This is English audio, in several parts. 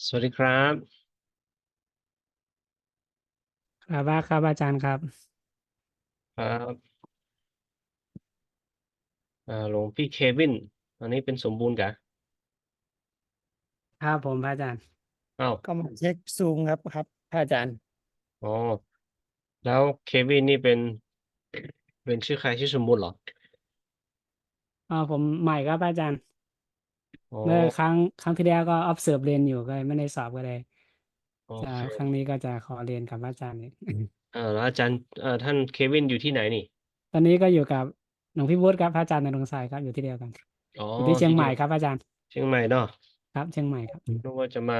สวัสดีครับครับว่าครับอาจารย์ครับครับหลวงพี่เควินตอนนี้เป็นสมบูรณ์กะครับผมพระอาจารย์อ้าวก็มาเช็คซูมครับพระอาจารย์อ๋อแล้วเควินนี่เป็นชื่อใครชื่อสมบูรณ์เหรอผมใหม่ครับพระอาจารย์อ๋อเมื่อครั้งที่แล้วก็ observe เรียนอยู่ก็เลยไม่ได้สอบก็เลยจะโอเคครั้งนี้ก็จะขอเรียนกับพระอาจารย์อีก แล้วอาจารย์ท่านเควินอยู่ที่ไหนนี่ตอนนี้ก็อยู่กับหลวงพี่วุฒิครับพระอาจารย์นรงค์ศัยครับอยู่ที่เดียวกันอ๋ออยู่ที่เชียงใหม่ที่เดียวครับอาจารย์เชียงใหม่เนาะครับเชียงใหม่ครับนึกว่าจะมา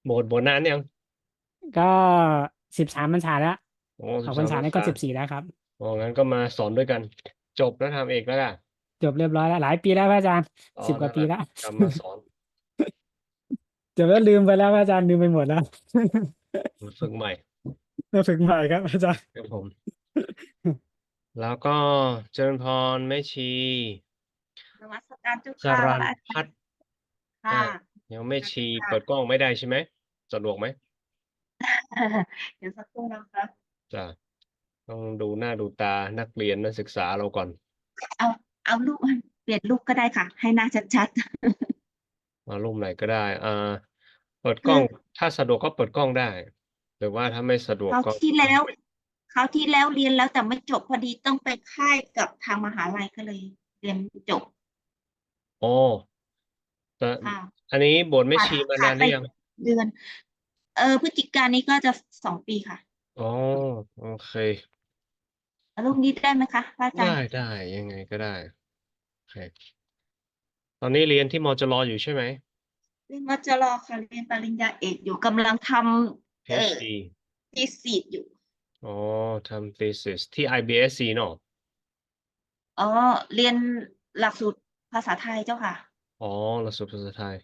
โบสถ์นานยังก็13พรรษาแล้วอ๋อออกพรรษา13พรรษานี่ก็14แล้วครับอ๋องั้นก็มาสอนด้วยกันจบแล้วทำเอกแล้วล่ะจบเรียบร้อยแล้วหลายปีแล้วพระอาจารย์อ๋อสิบกนั่นแหละว่าปีแล้ว กลับมาสอน จบแล้วลืมไปแล้วพระอาจารย์ลืมไปหมดแล้ว ฝึกใหม่ มาฝึกใหม่ครับอาจารย์ ครับผมแล้วก็เจริญพรแม่ชีนมัสการเจ้าสค่ะรัญพระอาจารย์พัฒน์ ค่ะอ่ายังไม่ชีสวัสดีค่ะ เปิดกล้องไม่ได้ใช่ไหมสะดวกไหม เดี๋ยวสักครู่นะคะจ้ะโอ ต้องดูหน้าดูตานักเรียนนักศึกษาเราก่อนเอาเอารูปเปลี่ยนรูปก็ได้ค่ะให้หน้าชัดมารูปไหนก็ได้เปิดๆคือกล้องถ้าสะดวกก็เปิดกล้องได้หรือว่าถ้าไม่สะดวคราวกก็ที่แล้วคราวที่แล้วเรียนแล้วแต่ไม่จบพอดีต้องไปค่ายกับทางมหาลัยก็เลยเรียนไม่จบอ๋อแต่ค่ะอันนี้บวชแม่ขาดชีมาขาดไปนานหรือยังเดือนพฤศจิกายนนี้ก็จะ2 ปีค่ะอ๋อโอเครูปนี้ได้ไหมคะพระอาจารย์ได้ยังไงก็ได้โอเคตอนนี้เรียนที่มจรอยู่ใช่ไหม เรียนวัชรอค่ะเรียนปริญญาเอกอยู่กำลังทำPhD ทีสีอยู่อ๋อทำ thesis ที่ IBSC เนาะอ๋อเรียนหลักสูตรภาษาไทยเจ้าค่ะอ๋อหลักสูตรภาษาไทย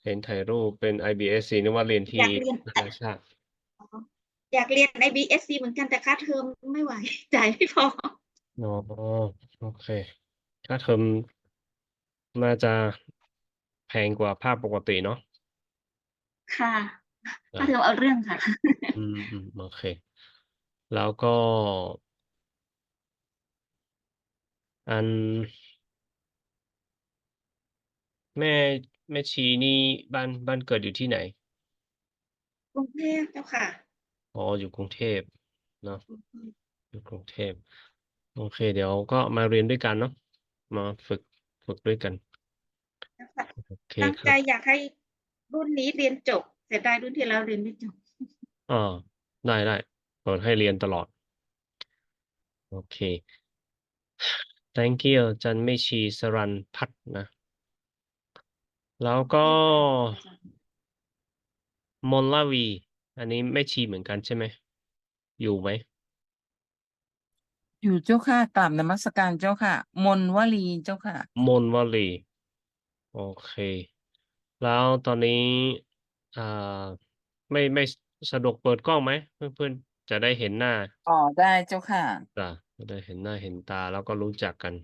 เห็นถ่ายรูปเป็น IBSC นึกว่าเรียนที่อยากเรียน นานาชาติอ๋ออยากเรียน IBSC เหมือนกันแต่ค่าเทอมไม่ไหวจ่ายไม่พออ๋อโอเคค่าเทอมน่าจะแพงกว่าภาคปกติเนาะค่ะค่าเทอมอ่าเอาเรื่องค่ะโอเคแล้วก็อันแม่แม่ชีนี่บ้านเกิดอยู่ที่ไหนกรุงเทพเจ้าค่ะอ๋ออยู่กรุงเทพเนาะอยู่กรุงเทพโอเคเดี๋ยวก็มาเรียนด้วยกันเนาะมาฝึกด้วยกันเจ้าค่ะโอเคตั้งใจครับอยากให้รุ่นนี้เรียนจบเสียดายรุ่นที่แล้วเรียนไม่จบอ่าได้เปิดให้เรียนตลอดโอเค thank you จันไม่ชีสรันพัฒน์นะแล้วก็ได้ค่ะอาจารย์มนลาวีอันนี้ไม่ชีเหมือนกันใช่ไหมอยู่ไหมอยู่เจ้าค่ะกราบนมัสการเจ้าค่ะมนวลีเจ้าค่ะมนวลีโอเคแล้วตอนนี้อ่าไม่สะดวกเปิดกล้องไหมเพื่อนจะได้เห็นหน้าอ๋อได้เจ้าค่ะจะได้เห็นหน้าเห็นตาแล้วก็รู้จักกัน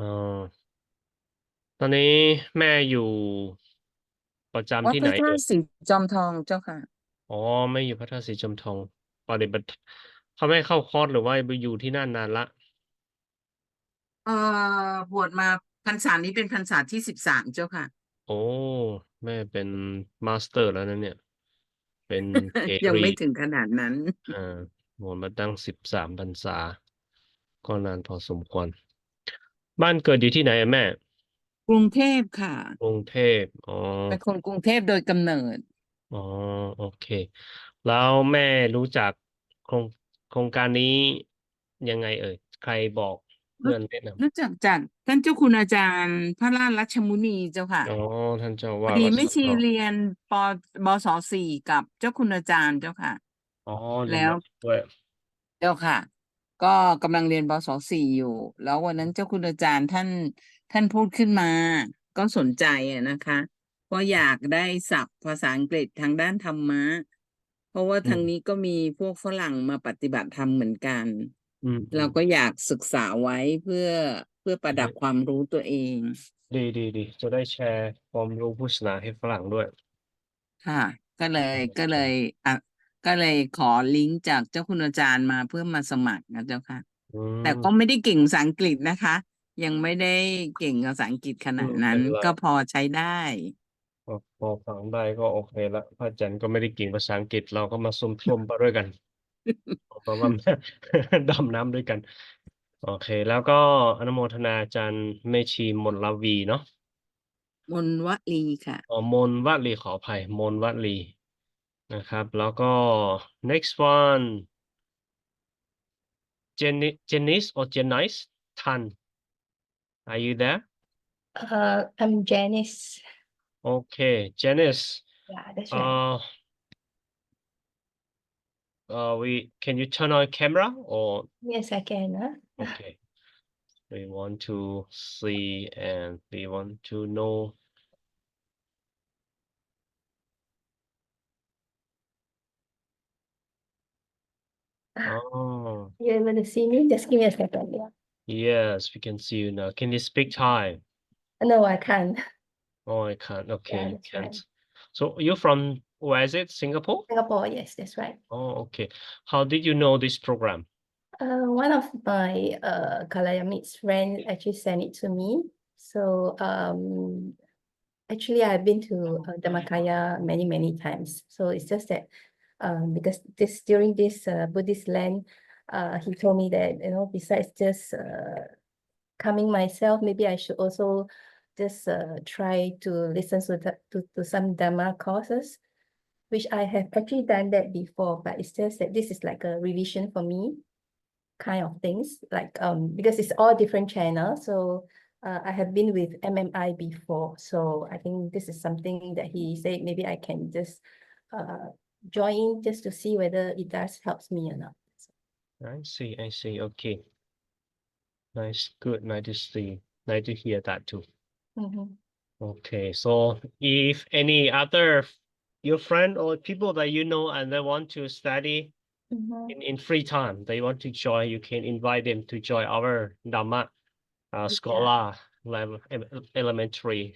อ่าตอนนี้แม่อยู่ประจำวัดพระที่ไหนเอ่ย ธาตุสีจอมทองเจ้าค่ะอ๋อไม่อยู่พระธาตุสีจอมทองปฏิบัติเขาไม่ให้เข้าคอร์สหรือว่าไปอยู่ที่นั่นนานละเอ่อบวชมาพรรษานี้เป็นพรรษาที่13เจ้าค่ะ โอ้แม่เป็นมาสเตอร์แล้วนะเนี่ยเป็นเก ยังรีไม่ถึงขนาดนั้นอ่าโหมาตั้ง13 พรรษาก็นานพอสมควรบ้านเกิดอยู่ที่ไหนอะแม่กรุงเทพค่ะกรุงเทพอ๋อเป็นคนกรุงเทพโดยกำเนิดอ๋อโอเคแล้วแม่รู้จักโครงโครงการนี้ยังไงเอ่ยใครบอกรู้เพื่อนแนะนรู้จักจากท่านเจ้าคุณอาจารย์พระราชรัชมุนีเจ้าค่ะำอ๋อท่านเจ้าพอว่าวัดดีไม่ชีสันทองเรียนปบศ4กับเจ้าคุณอาจารย์เจ้าค่ะอ๋อเรียนแล้ว วัดด้วย เจ้าค่ะก็กำลังเรียนป.4อยู่แล้ววันนั้นเจ้าคุณอาจารย์ท่านพูดขึ้นมาก็สนใจอะนะคะเพราะอยากได้ศัพท์ภาษาอังกฤษทางด้านธรรมะเพราะว่าอืมทางนี้ก็มีพวกฝรั่งมาปฏิบัติธรรมเหมือนกันเราอืมอืมก็อยากศึกษาไว้เพื่อประดับความรู้ตัวเองดีจะได้แชร์ความรู้พุทธศาสนาให้ฝรั่งด้วยค่ะก็เลโอยก็เคเลยอ่ะก็เลยขอลิงก์จากเจ้าคุณอาจารย์มาเพื่อมาสมัครนะเจ้าค่ะ อืแต่ก็ไม่มได้เก่งภาษาอังกฤษนะคะยังไม่ได้เก่งภาษาอังกฤษขนาดนั้นไม่เป็นไรก็พอใช้ได้ พอฟังได้ก็โอเคละพระอาจารย์ก็ไม่ได้เก่งภาษาอังกฤษเราก็มาส้มไปด้วยกันเพราะว่าดำน้ำด้วยกันโอเคแล้วก็อนุโมทนาอาจารย์แม่ชีมนลวีเนาะมนวลีค่ะอ๋อมนวลีขออภัยมนวลีนะครับแล้วก็ next one Janice or Janice Tan are you there I'm Janice. okay Janice Yeah, that's right. uh we can you turn on camera or Yes, I can. Huh? okay we want to see and we want to know oh You able to see me? Just give me a second. Yeah. Yes, we can see you now. Can you speak Thai? No, I can't. Oh, I can't. Okay, Yeah, you that's right. can't. So you're from, where is it? Singapore? Singapore, yes, that's right. Oh, okay. How did you know this program? One of my Kalayamid's friend actually sent it to me. So actually I've been to Dhammakaya many times. So it's just that because during this Buddhist land, he told me that, you know, besides just coming myself, maybe I should also just try to listen to some Dhamma courses, which I have actually done that before, but it's just that this is like a revision for me kind of things, like because it's all different channels. So I have been with MMI before, so I think this is something that he said maybe I can just join just to see whether it does helps me or not. I see. Okay. Nice. Good. Nice to see. Nice to hear that too. Mhm. Okay. So if any other your friend or people that you know and they want to study Mhm. in free time, they want to join, you can invite them to join our Dhamma Yeah. scholar level elementary.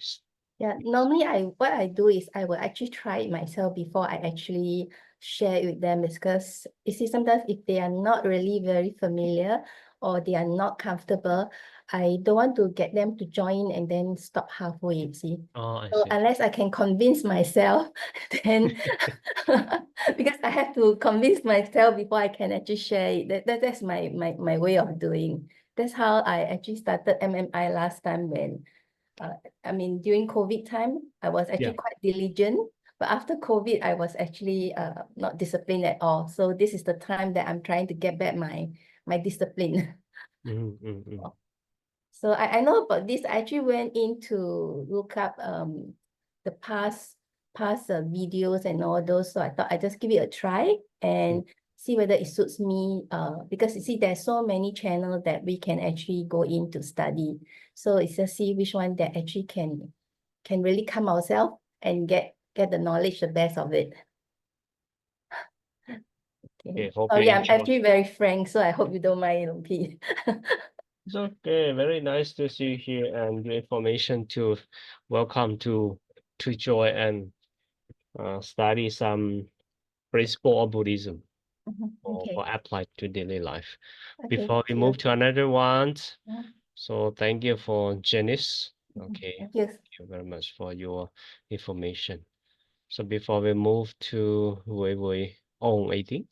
Yeah, normally what I do is I will actually try it myself before I actually share it with them, because you see sometimes if they are not really very familiar or they are not comfortable, I don't want to get them to join and then stop halfway, you see. Oh, I So see. unless I can convince myself, then because I have to convince myself before I can actually share it. That's my way of doing. That's how I actually started MMI last time when I mean, during COVID time, I was actually Yeah. quite diligent, but after COVID, I was actually not disciplined at all. So this is the time that I'm trying to get back my discipline. So I know about this. I actually went in to look up the past videos and all those. So I thought I just give it a try and see whether it suits me. Because you see, there's so many channels that we can actually go in to study. So it's just see which one that actually can really come ourselves and get the knowledge, the best of it. Okay, hope you Sorry, I'm enjoy. actually very frank, so I hope you don't mind, Lumpi. It's okay. Very nice to see you here and your information to welcome to join and study some principle of Buddhism Okay. or apply to daily life. Okay, Before we thank move you. to another one, Yeah. so thank you for Janice. Okay, Thank you. thank you very much for your information. So before we move to Wei on 18,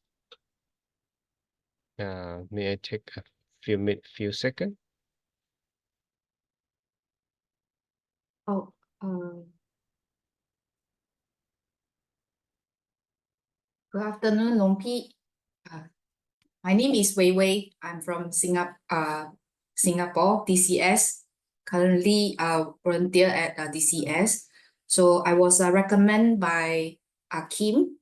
may I take a few seconds? Oh, good afternoon, Longpi. My name is Wei Wei. I'm from Singapore, DCS. Currently, volunteer at DCS. So I was recommended by Kim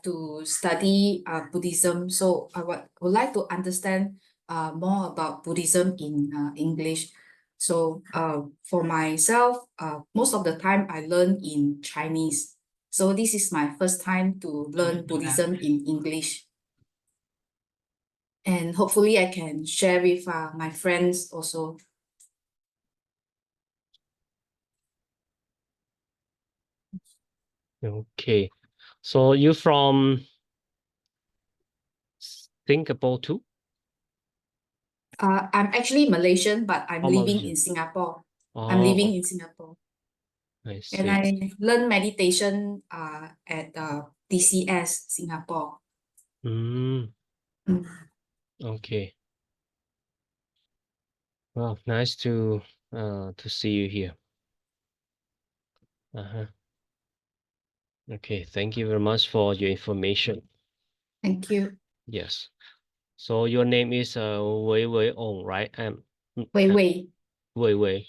to study Buddhism. So I would like to understand more about Buddhism in English. So for myself, most of the time I learn in Chinese. So this is my first time to learn Buddhism in English. And hopefully I can share with my friends also. Okay, so you from Singapore too? I'm actually Malaysian, but I'm Oh, living Malaysian. in Singapore. I'm Oh, living in Singapore. I And see. I learn meditation at DCS Singapore. Mm, Mm. okay. Well, nice to see you here. Okay, thank you very much for your information. Thank you. Yes. So your name is Wei Wei Ong, right? Wei Wei. Wei Wei.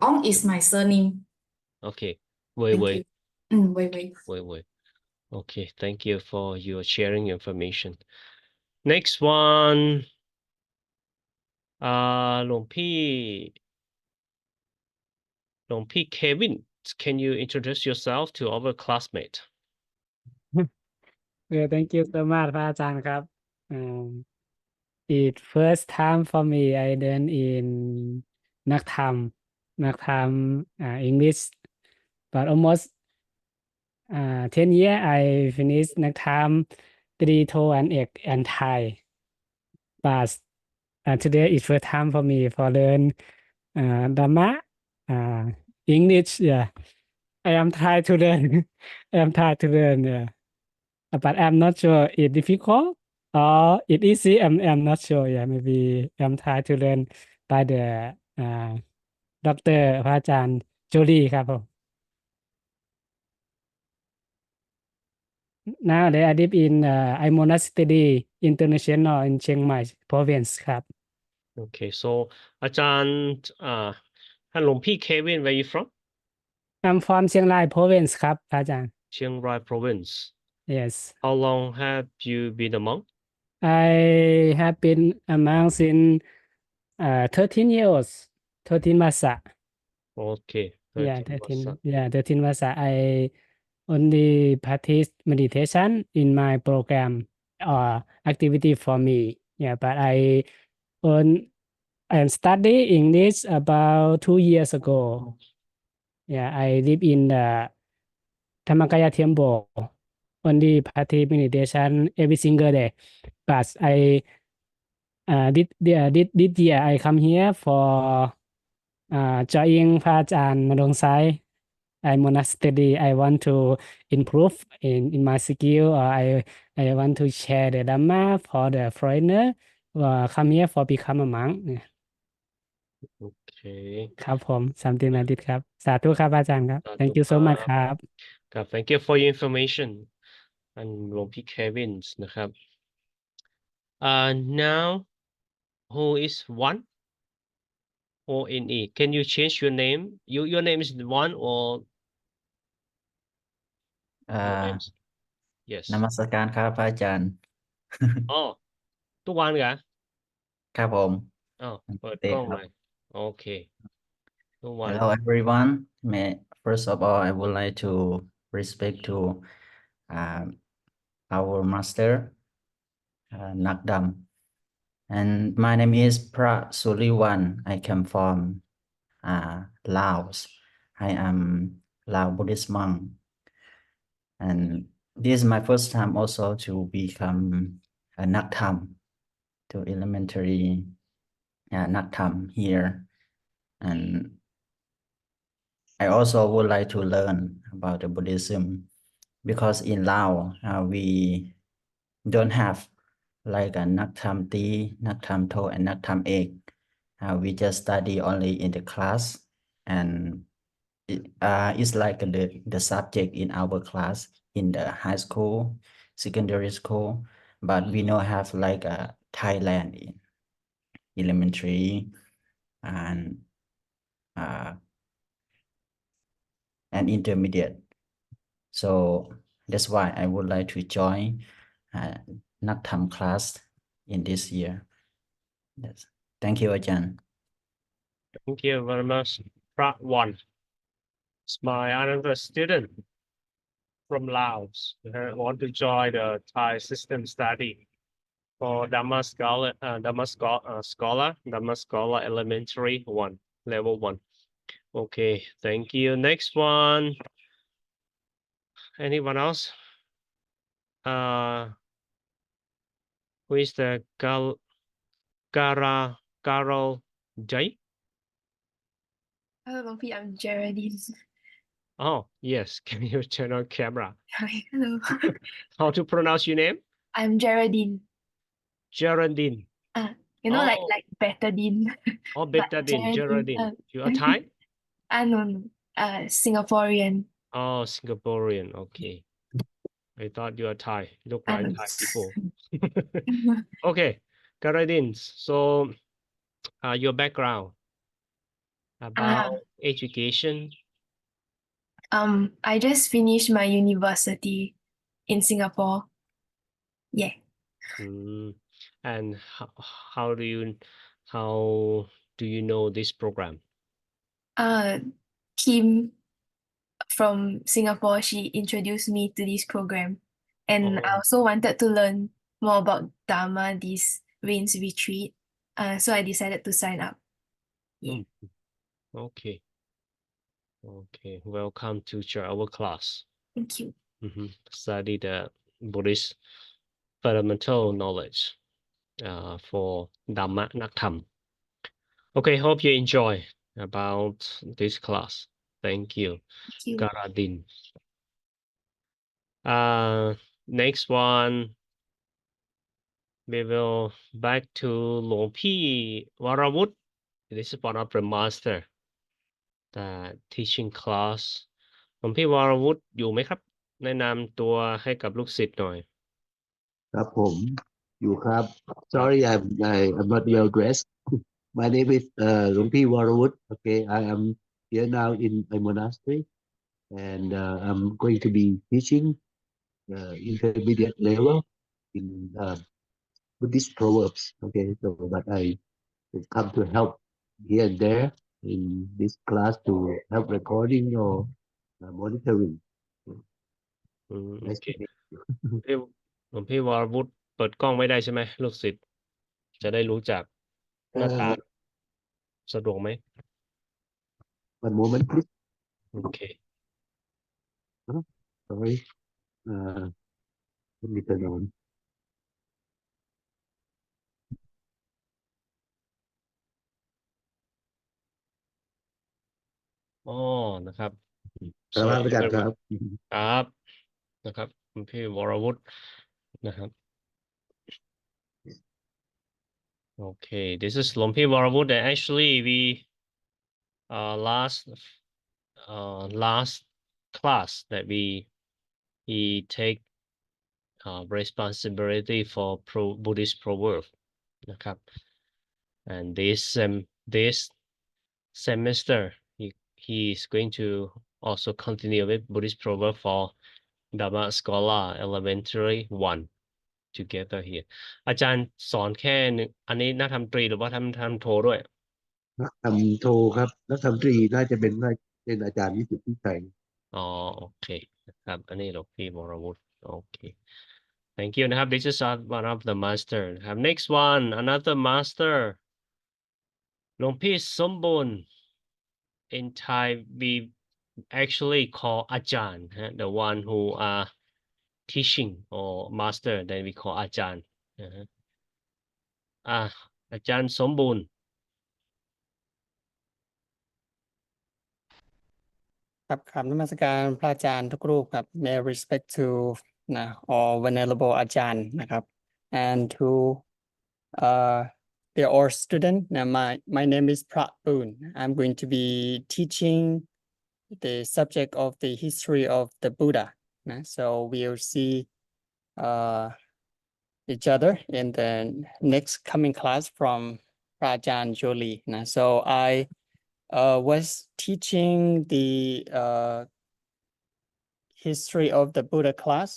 Ong is my surname. Okay. Wei Thank Wei. you. Wei Wei. Wei Wei. Okay, thank you for your sharing information. Next one, หลวงพี่ Kevin, can you introduce yourself to our classmate? Thank you so much พระอาจารย์ครับ It first time for me I learn in Naktam English, but almost 10 year I finished Naktam 3 to and ek and Thai. But today is first time for me for learn Dhamma, English. Yeah, I am trying to learn. I am trying to learn. Yeah, but I'm not sure it's difficult or it easy. I'm not sure. Yeah, maybe I'm trying to learn by the Dr. พระอาจารย์จูลี่ครับผม Nowadays I live in I monastery international in Chiang Mai province ครับ Okay, so อาจารย์ท่านหลวงพี่ Kevin where you from I'm from เชียงราย province ครับพระอาจารย์ Chiang Rai province Yes how long have you been a monk I have been a monk since 13 years 13 vasa okay yeah 13 13 vasa yeah 13 vasa I only practice meditation in my program or activity for me yeah but on I am study English about 2 years ago yeah I live in the Dhammakaya temple only practice meditation every single day but I this year I come here for joining พระอาจารย์ณรงค์ไซ I monastery I want to improve in my skill or I want to share the Dhamma for the foreigner come here for become a monk เนี่ย okay ครับผม something like this ครับสาธุครับอาจารย์ครับ สาธุ thank you ค so รับ much ครับ ครับ thank you for your information ท่านหลวงพี่ Kevin นะครับ now who is one ONE can you change your name your name is one or your name is yes นมัสการครับพระอาจารย์ อ๋อทุกวันเหรอ ครับผม อ้าวเปิด เต้ กล้อง ค ห รั น่ บ อยโอเคทุกวัน Hello everyone first of all I would like to respect to our master Nakdam and my name is Pra Suliwan I come from Laos I am Lao Buddhist monk and this is my first time also to become a Nakdam to elementary Nakdam here and I also would like to learn about the Buddhism because in Laos we don't have like a Naktam Ti, Naktam To, and Naktam Ek. We just study only in the class, and it's like the subject in our class in the high school, secondary school, but we don't have like a Thailand in elementary and intermediate. So that's why I would like to join Naktam class in this year. Yes. Thank you, Ajahn. Thank you very much. Part one. It's my another student from Laos. Want to join the Thai system study for Dhamma Scholar Elementary 1, level 1. Okay, thank you. Next one. Anyone else? Who is the Carol Jai? Hello, Lofi, I'm Geraldine. Oh, yes. Can you turn on camera? Hi, hello. How to pronounce your name? I'm Geraldine. Geraldine. Like Oh. betadine. Oh, But Betadine, Geraldine. You are Thai? No. Singaporean. Oh, Singaporean. Okay. I thought you are Thai. Look like no. Thai people. Okay, Geraldine. So, your background about education. I just finished my university in Singapore. Yeah. And how do you know this program? Kim from Singapore, she introduced me to this program. And I also wanted to learn more about Dharma, this Rain's retreat. So I decided to sign up. Yeah. Okay. Okay. Welcome to our class. Thank you. Study the Buddhist fundamental knowledge for Dhamma Naktham. Okay, hope you enjoy about this class. Thank you, Thank you. Karadin. Next one, we will back to หลวงพี่วรวุฒิ This is one of the master the teaching class หลวงพี่วรวุฒิอยู่ไหมครับ แนะนำตัวให้กับลูกศิษย์หน่อย ครับผมอยู่ครับ Sorry, I'm not well dressed. My name isหลวงพี่วรวุฒิ Okay, I am here now in a monastery, and I'm going to be teaching intermediate level in Buddhist proverbs. Okay, so but I come to help here and there in this class to help recording or monitoring. โอ Nice เค to meet you. หลวงพี่วรวุฒิเปิดกล้องไม่ได้ใช่ไหมลูกศิษย์จะได้รู้จักหน้าตาสะดวกไหม One moment, please. โอเค Sorry. Let me turn on. อ๋อนะครับ ครับ Sorry อาจารย์ครับ ครับนะครับคุณพี่วรวุฒินะครับ Okay, this is หลวงพี่วรวุฒิ and actually we last class that he take responsibility for Buddhist proverb นะครับ and this semester he is going to also continue with Buddhist proverb for Dhamma Scholar Elementary 1 together here อาจารย์สอนแค่หนึ่งอันนี้นักธรรมตรีหรือว่าทำโทด้วย นักทำโทครับนักทำตรีน่าจะเป็นอาจารย์วิสุทธิชัย อ๋อโอเคนะครับอันนี้หลวงพี่วรวุฒิโอเค thank you นะครับ this is one of the master นะครับ next one another master หลวงพี่สมบูรณ์ in Thai we actually call อาจารย์ the one who are teaching or master then we call อาจารย์นะฮะอาจารย์สมบูรณ์ ครับนมัสการพระอาจารย์ทุกรูปครับ May respect to all venerable อาจารย์นะครับ and to the all student my name is Prat Boon I'm going to be teaching the subject of the history of the Buddha so we'll see each other in the next coming class from Prajan Jolie so I was teaching the history of the Buddha class.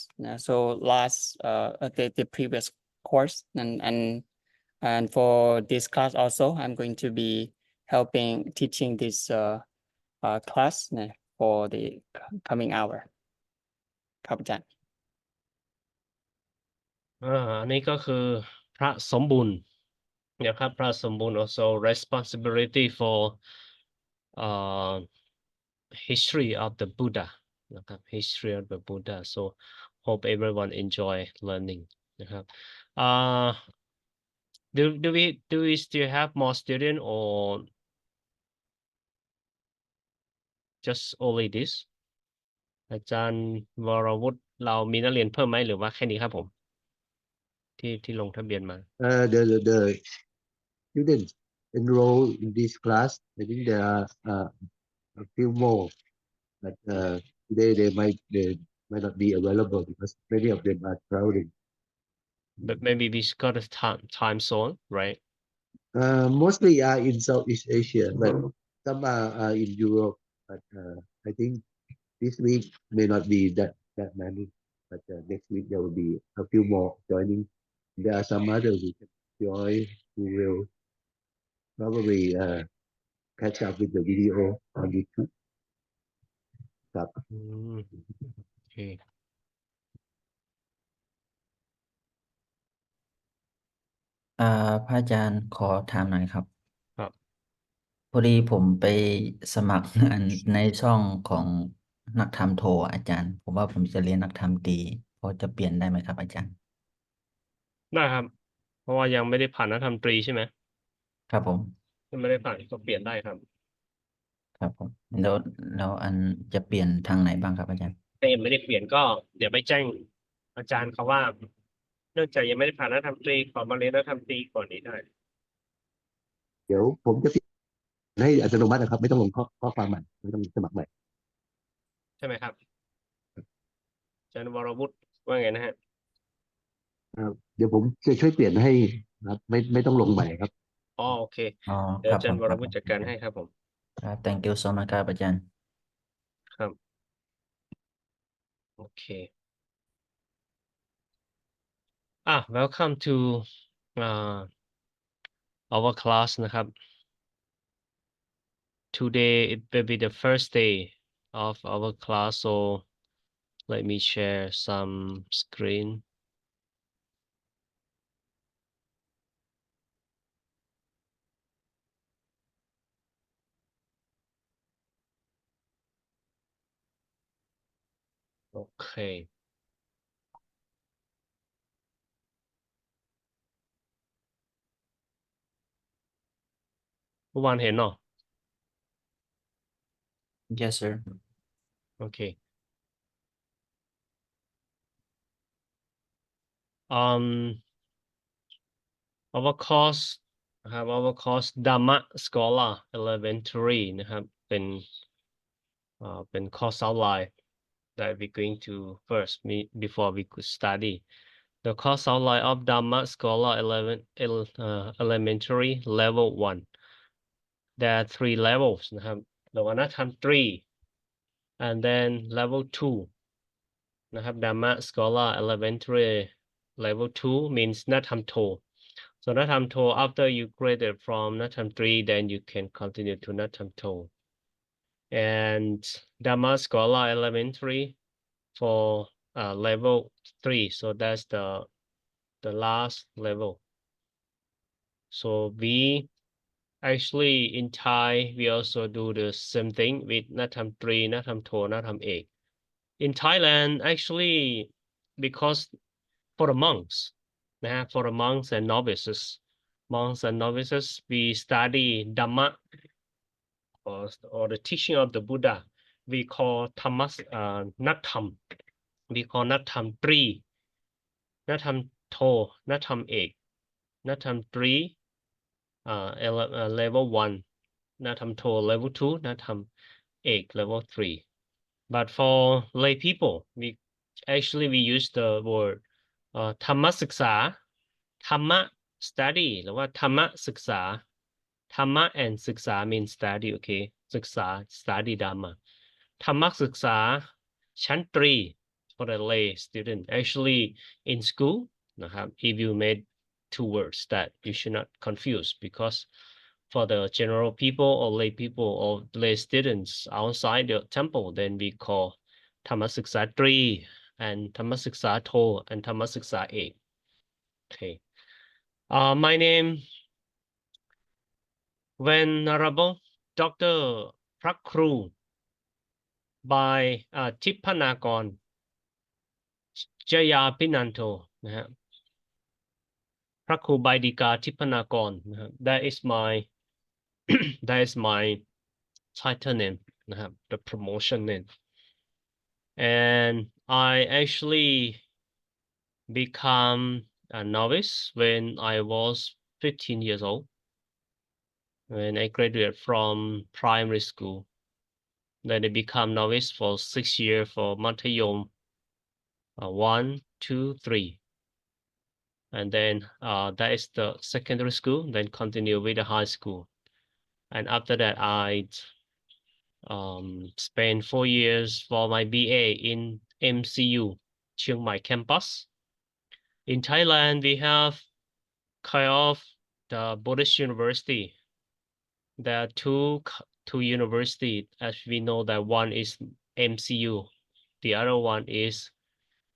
So last the previous course and for this class also, I'm going to be helping teaching this class for the coming hour. ครับอาจารย์ อันนี้ก็คือพระสมบูรณ์นะครับพระสมบูรณ์ also responsibility for history of the Buddha นะครับ history of the Buddha so hope everyone enjoy learning นะครับ do we still have more student or just only this อาจารย์วรวุฒิเรามีนักเรียนเพิ่มไหมหรือว่าแค่นี้ครับผมที่ลงทะเบียนมา The students enroll in this class. I think there are a few more, but today they might not be available because many of them are traveling. but maybe we got a time zone right Mostly are in Southeast Asia, but some are in Europe. But I think this week may not be that many. But next week there will be a few more joining. There are some others who can join who will probably catch up with the video on YouTube. ครับ โอเค พระอาจารย์ขอถามหน่อยครับ ครับ พอดีผมไปสมัครงานในช่องของนักธรรมโทอาจารย์ ผมว่าผมจะเรียนนักธรรมตรีพอจะเปลี่ยนได้ไหมครับอาจารย์ ได้ครับ เพราะว่ายังไม่ได้ผ่านนักธรรมตรีใช่ไหม ครับผม ยังไม่ได้ผ่านก็เปลี่ยนได้ครับ ครับผมแล้วอันจะเปลี่ยนทางไหนบ้างครับอาจารย์ ถ้ายังไม่ได้เปลี่ยนก็เดี๋ยวไปแจ้งอาจารย์เขาว่า เนื่องจากยังไม่ได้ผ่านนักธรรมตรีขอมาเรียนนักธรรมตรีก่อนนี้ได้ เดี๋ยวผมจะเปลี่ยนให้อัตโนมัตินะครับ ไม่ต้องลงข้อความใหม่ไม่ต้องสมัครใหม่ ใช่ไหมครับอาจารย์วรวุฒิว่าไงนะฮะ เดี๋ยวผมจะช่วยเปลี่ยนให้นะครับไม่ต้องลงใหม่ครับ อ๋อโอเค อ๋อ เดี๋ยว ครับ อาจารย์ว ค ร รับ วุฒิจัดการให้ครับผม ครับ thank you so much ครับอาจารย์ ครับ โอเค welcome to our class นะครับ Today it will be the first day of our class, so let me share some screen. Okay. เมื่อวานเห็นเนาะ yes sir Okay. Our course นะครับ our course Dhamma Scholar Elementary นะครับ เป็น course outline that we're going to first meet before we could study. The course outline of Dhamma Scholar Elementary Level 1. There are 3 levels นะครับ The one that have 3 and then level 2 นะครับ Dhamma Scholar Elementary Level 2 means นักธรรมโท So นักธรรมโท after you graduate from นักธรรม 3 then you can continue to นักธรรมโท and Dhamma Scholar Elementary for level 3. So that's the last level. So we actually in Thai we also do the same thing with นักธรรม 3 นักธรรมโท นักธรรมเอก In Thailand actually because for the monks, for the monks and novices, we study Dhamma or the teaching of the Buddha. We call Thammas Natham. We call Natham 3, Natham To, Natham Ek, Natham 3, level 1, Natham To level 2, Natham Ek level 3. But for lay people, we use the word ธรรมศึกษา ธรรมะ study หรือว่าธรรมะศึกษา ธรรมะ and ศึกษา mean study okay ศึกษา study Dhamma ธรรมะศึกษาชั้นตรี for the lay student actually in school นะครับ if you made 2 words that you should not confuse because for the general people or lay people or lay students outside the temple then we call ธรรมศึกษาตรี and ธรรมศึกษาโท and ธรรมศึกษาเอก Okay. My name Venerable Dr. พระครู by ทิพนากรจยาพินันโทนะฮะพระครูใบดีกาทิพนากรนะครับ That is my that is my title name นะครับ the promotion name and I actually become a novice when I was 15 years old when I graduated from primary school. Then I become novice for 6 years for Matayom 1, 2, 3. And then that is the secondary school, then continue with the high school. And after that, I spent 4 years for my BA in MCU, Chiang Mai campus. In Thailand, we have kind of the Buddhist university. There are two universities, as we know that one is MCU, the other one is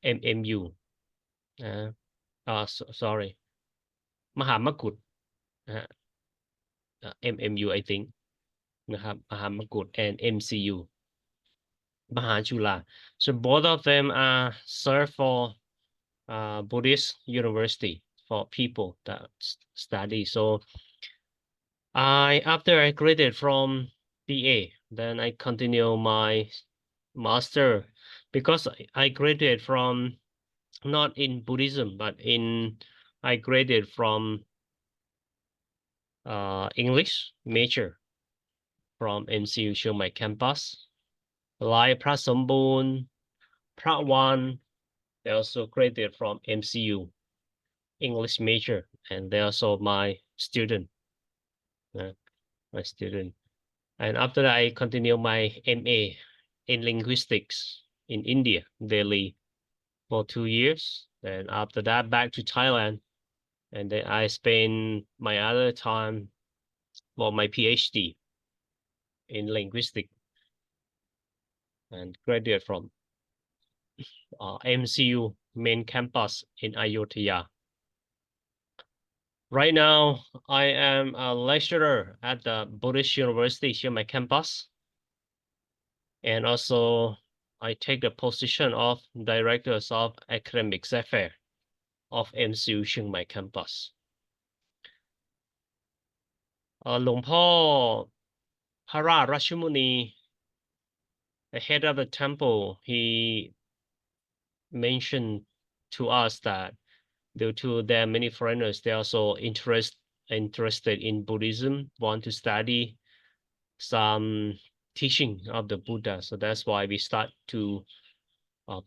MMU. Sorry. มหามกุฏนะฮะMMU I think นะครับมหามกุฏ and MCU มหาจุฬา so both of them are served for Buddhist university for people that study so after I graduated from BA then I continue my master because I graduated from not in Buddhism but I graduated from English major from MCU เชียงใหม่ campus like พระสมบูรณ์พระวัน they also graduated from MCU English major and they also my student my student and after that I continue my MA in linguistics in India Delhi for 2 years then after that back to Thailand and then I spend my other time for my PhD in linguistics and graduate from MCU main campus in Ayutthaya. Right now, I am a lecturer at the Buddhist University here my campus. And also, I take the position of Directors of Academic Affairs of MCU เชียงใหม่ campus. หลวงพ่อพระราชราชมุนี the head of the temple, he mentioned to us that due to their many foreigners, they also interested in Buddhism, want to study some teaching of the Buddha. So that's why we start to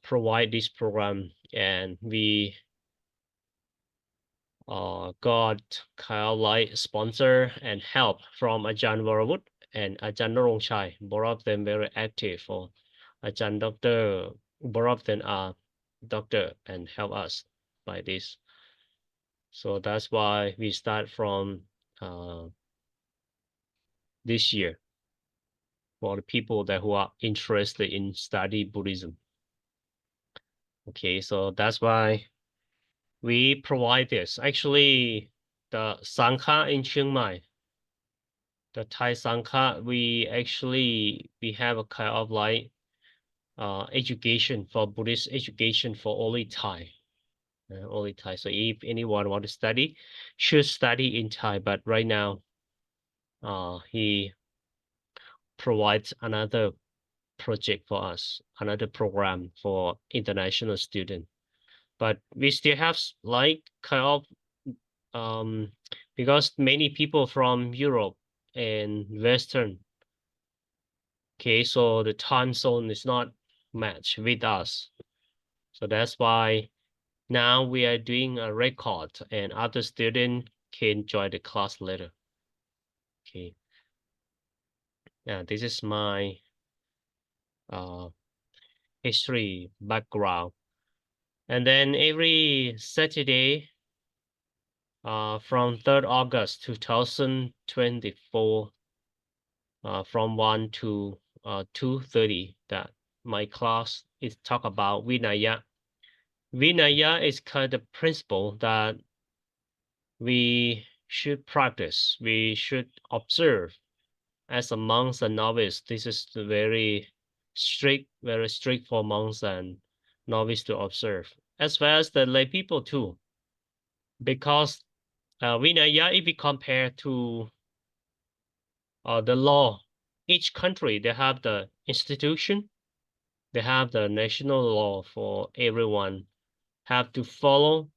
provide this program, and we got kind of like sponsor and help from Ajahn Varavut and Ajahn Narongchai. Both of them very active. For Ajahn Doctor, both of them are doctor and help us by this. So that's why we start from this year for the people that who are interested in study Buddhism. Okay, so that's why we provide this. Actually, the Sangha in Chiang Mai, the Thai Sangha, we have a kind of like education for Buddhist education for only Thai. Only Thai. So if anyone want to study, should study in Thai. But right now, he provides another project for us, another program for international students. But we still have like kind of because many people from Europe and Western. Okay, so the time zone is not matched with us. So that's why now we are doing a record and other students can join the class later. Okay. Now this is my history background. And then every Saturday from 3rd August 2024 from 1 to 2:30 that my class is talk about Vinaya. Vinaya is kind of principle that we should practice, we should observe as a monks and novice. This is very strict for monks and novice to observe, as well as the lay people too. Because Vinaya, if we compare to the law, each country, they have the institution, they have the national law for everyone have to follow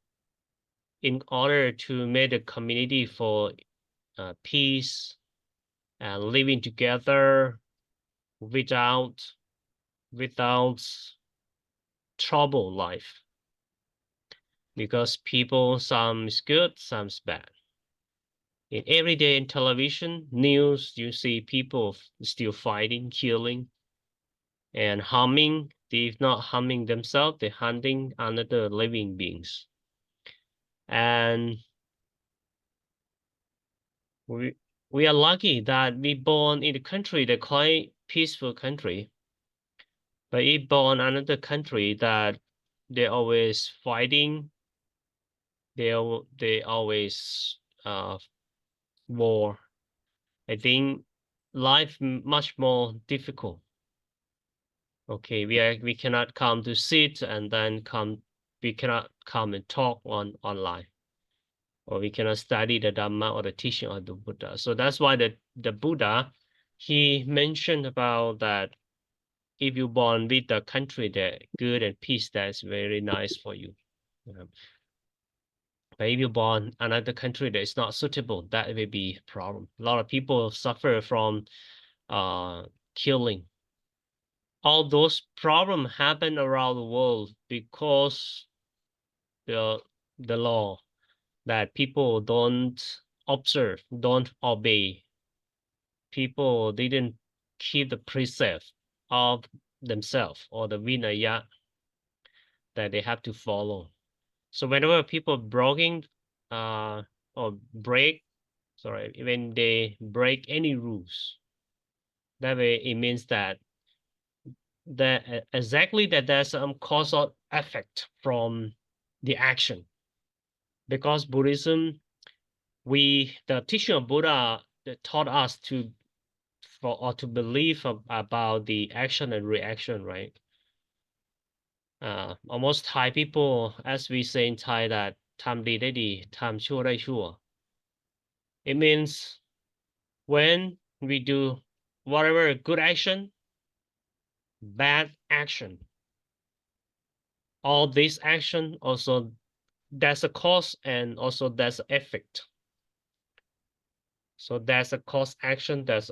in order to make the community for peace and living together without trouble life. Because people, some is good, some is bad. In every day in television, news, you see people still fighting, killing, and harming. If not harming themselves, they're hunting another living beings. And we are lucky that we born in a country that quite peaceful country. But if born another country that they're always fighting they always war. I think life much more difficult. Okay, we cannot come to sit and then we cannot come and talk online, or we cannot study the Dhamma or the teaching of the Buddha. So that's why the Buddha, he mentioned about that if you born with the country that good and peace, that's very nice for you. But if you born another country that is not suitable, that will be a problem. A lot of people suffer from killing. All those problems happen around the world because the law that people don't observe, don't obey. People didn't keep the precept of themselves or the Vinaya that they have to follow. So whenever people or break, sorry, when they break any rules, that way it means that exactly that there's some causal effect from the action. Because Buddhism, the teaching of Buddha taught us to believe about the action and reaction, right? Almost Thai people, as we say in Thai, that ทำดีได้ดี ทำชั่วได้ชั่ว It means when we do whatever good action, bad action, all this action also there's a cause and also there's an effect. So there's a cause action, there's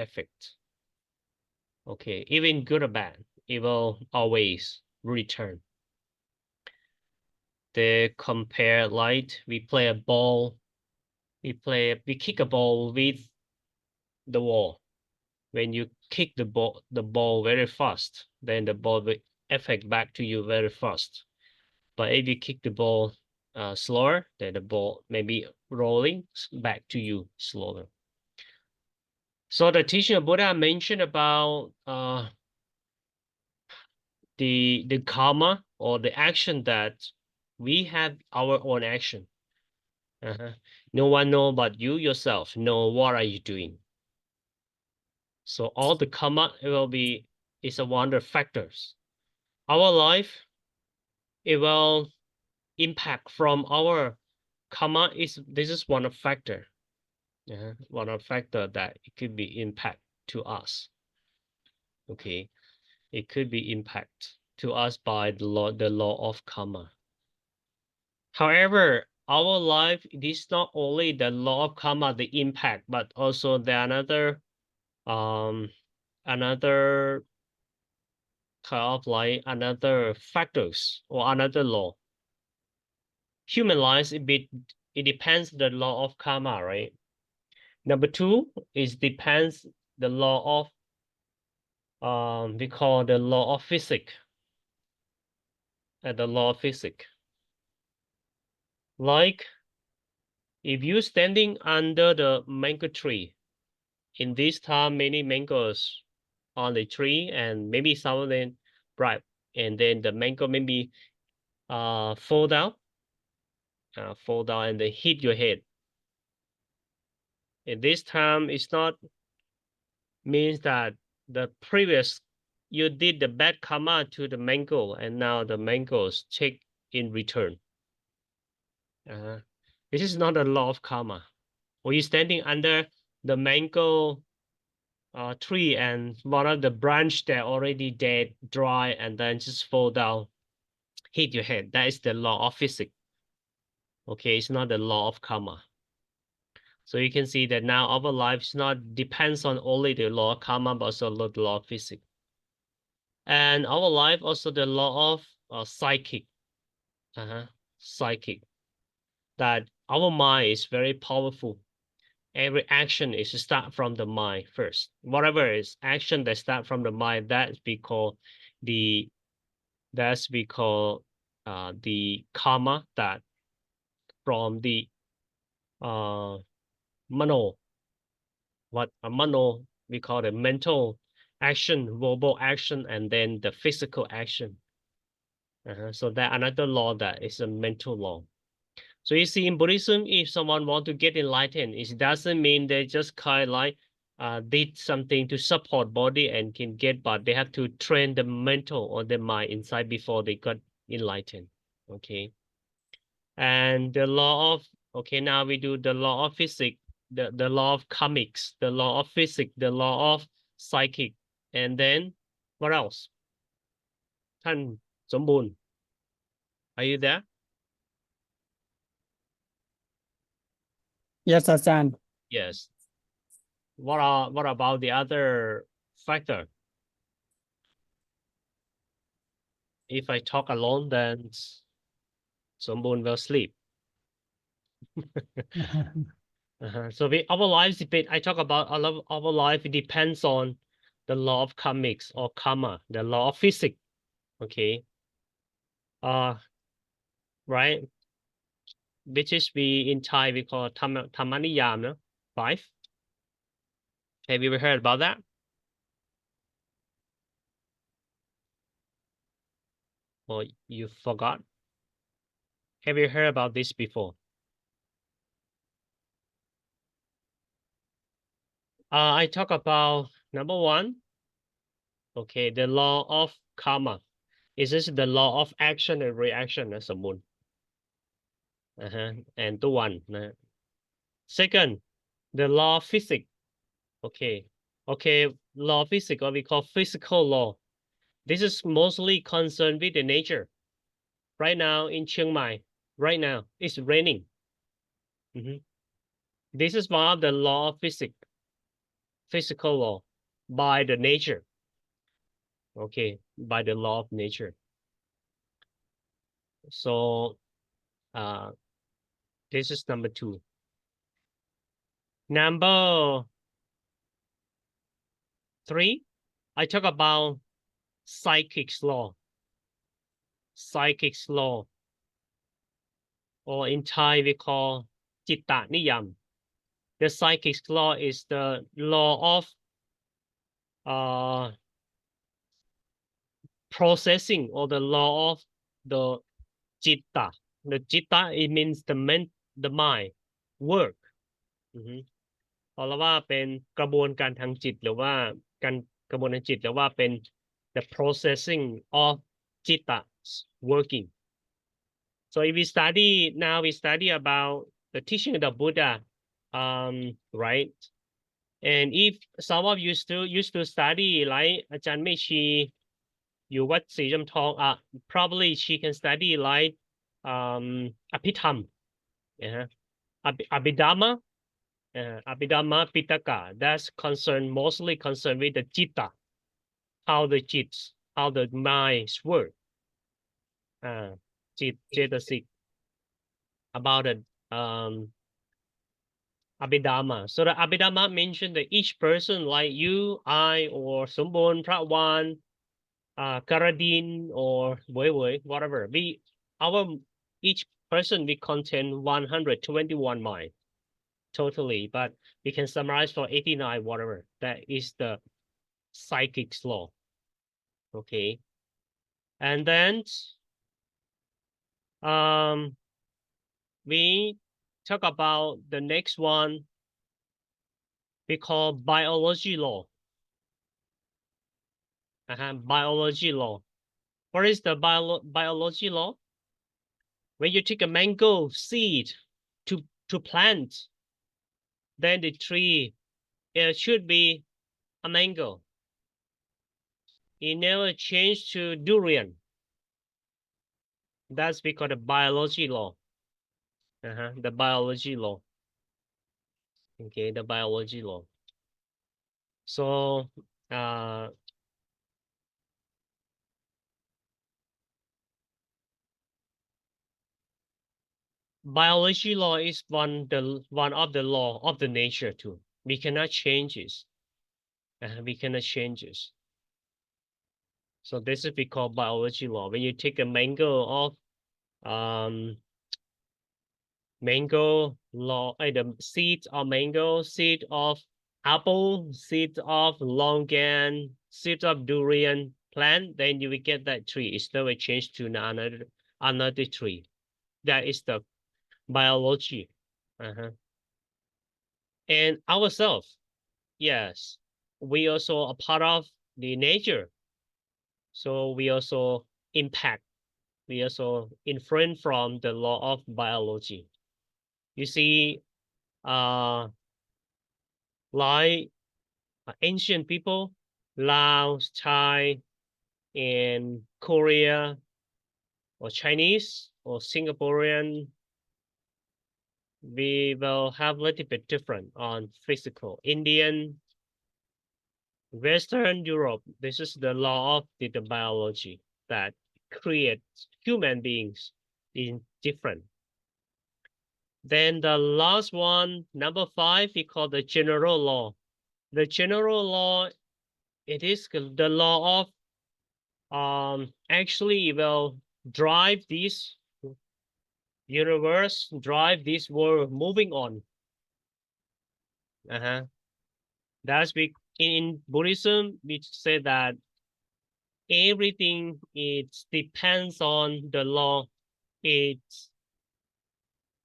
effect. Okay, even good or bad, it will always return. They compare like we play a ball, we kick a ball with the wall. When you kick the ball very fast, then the ball will affect back to you very fast. But if you kick the ball slower, then the ball may be rolling back to you slower. So the teaching of Buddha mentioned about the karma or the action that we have our own action. No one know but you yourself know what are you doing. So all the karma is a one of the factors. Our life, it will impact from our karma this is one of factor. One of factor that it could be impact to us. Okay, it could be impact to us by the law of karma. However, our life, it is not only the law of karma, the impact, but also the another kind of like another factors or another law. Human lives, it depends the law of karma, right? Number two is depends the law of we call the law of physics. The law of physics. Like if you standing under the mango tree, in this time many mangoes on the tree, and maybe some of them ripe, and then the mango maybe fall down and they hit your head. And this time it's not means that the previous you did the bad karma to the mango, and now the mangoes take in return. This is not a law of karma. When you're standing under the mango tree and one of the branch that already dead, dry, and then just fall down, hit your head. That is the law of physics. Okay, it's not the law of karma. So you can see that now our lives not depends on only the law of karma, but also the law of physics. And our life also the law of psychic. Psychic. That our mind is very powerful. Every action is to start from the mind first. Whatever is action that start from the mind, that's we call the karma that from the mano. What a mano, we call the mental action, verbal action, and then the physical action. So that another law that is a mental law. So you see, in Buddhism, if someone want to get enlightened, it doesn't mean they just kind of like did something to support body and can get, but they have to train the mental or the mind inside before they got enlightened. Okay. And the law of, okay, now we do the law of physics, the law of karmics, the law of physics, the law of psychic, and then what else? ท่านสมบูรณ์ Are you there? Yes, อาจารย์ Yes. What about the other factor? If I talk alone, then สมบูรณ์ will sleep. So our lives depend. I talk about our life. It depends on the law of karmics or karma, the law of physics. Okay. Right. Which is in Thai we call Thamaniyam, no? 5. Have you ever heard about that? Or you forgot? Have you heard about this before? I talk about number 1. Okay, the law of karma. Is this the law of action and reaction, นะ สมมุติ and ตัว one นะ Second, the law of physics. Okay, law of physics, what we call physical law. This is mostly concerned with the nature. Right now in Chiang Mai, right now it's raining. This is one of the law of physics, physical law by the nature. Okay, by the law of nature. So this is number 2. Number 3, I talk about psychic's law. Psychic's law, or in Thai we call Chitta Niyam. The psychic's law is the law of processing, or the law of the Chitta. The Chitta, it means the mind work. เพราะว่าเป็นกระบวนการทางจิตหรือว่าการกระบวนการจิตหรือว่าเป็น the processing of Chitta working. So if we study now, we study about the teaching of the Buddha, right? And if some of you still used to study like อาจารย์เมชีอยู่วัดศรีจำทอง probably she can study like อภิธรรม Abhidhamma, Abhidhamma Pitaka. That's mostly concerned with the Chitta, how the minds work. Cetasik, about the Abhidhamma. So the Abhidhamma mentioned that each person like you, I, or Sumbon, Pratwan, Karadin, or Wei, whatever. Each person we contain 121 mind totally, but we can summarize for 89, whatever. That is the psychic's law. Okay. And then we talk about the next one we call biology law. Biology law. What is the biology law? When you take a mango seed to plant, then the tree, it should be a mango. It never changed to durian. That's because the biology law. The biology law. Okay, the biology law. So biology law is one of the law of the nature too. We cannot change it. We cannot change it. So this is we call biology law. When you take a mango of mango law, the seed of mango, seed of apple, seed of longan, seed of durian plant, then you will get that tree. It's never changed to another tree. That is the biology. And ourselves, yes, we also a part of the nature. So we also impact, we also influence from the law of biology. You see, like ancient people, Laos, Thai, and Korea, or Chinese, or Singaporean, we will have a little bit different on physical. Indian, Western Europe, this is the law of the biology that creates human beings in different. Then the last one, number 5, we call the general law. The general law, it is the law of actually will drive this universe, drive this world moving on. That's in Buddhism, we say that everything it depends on the law. It's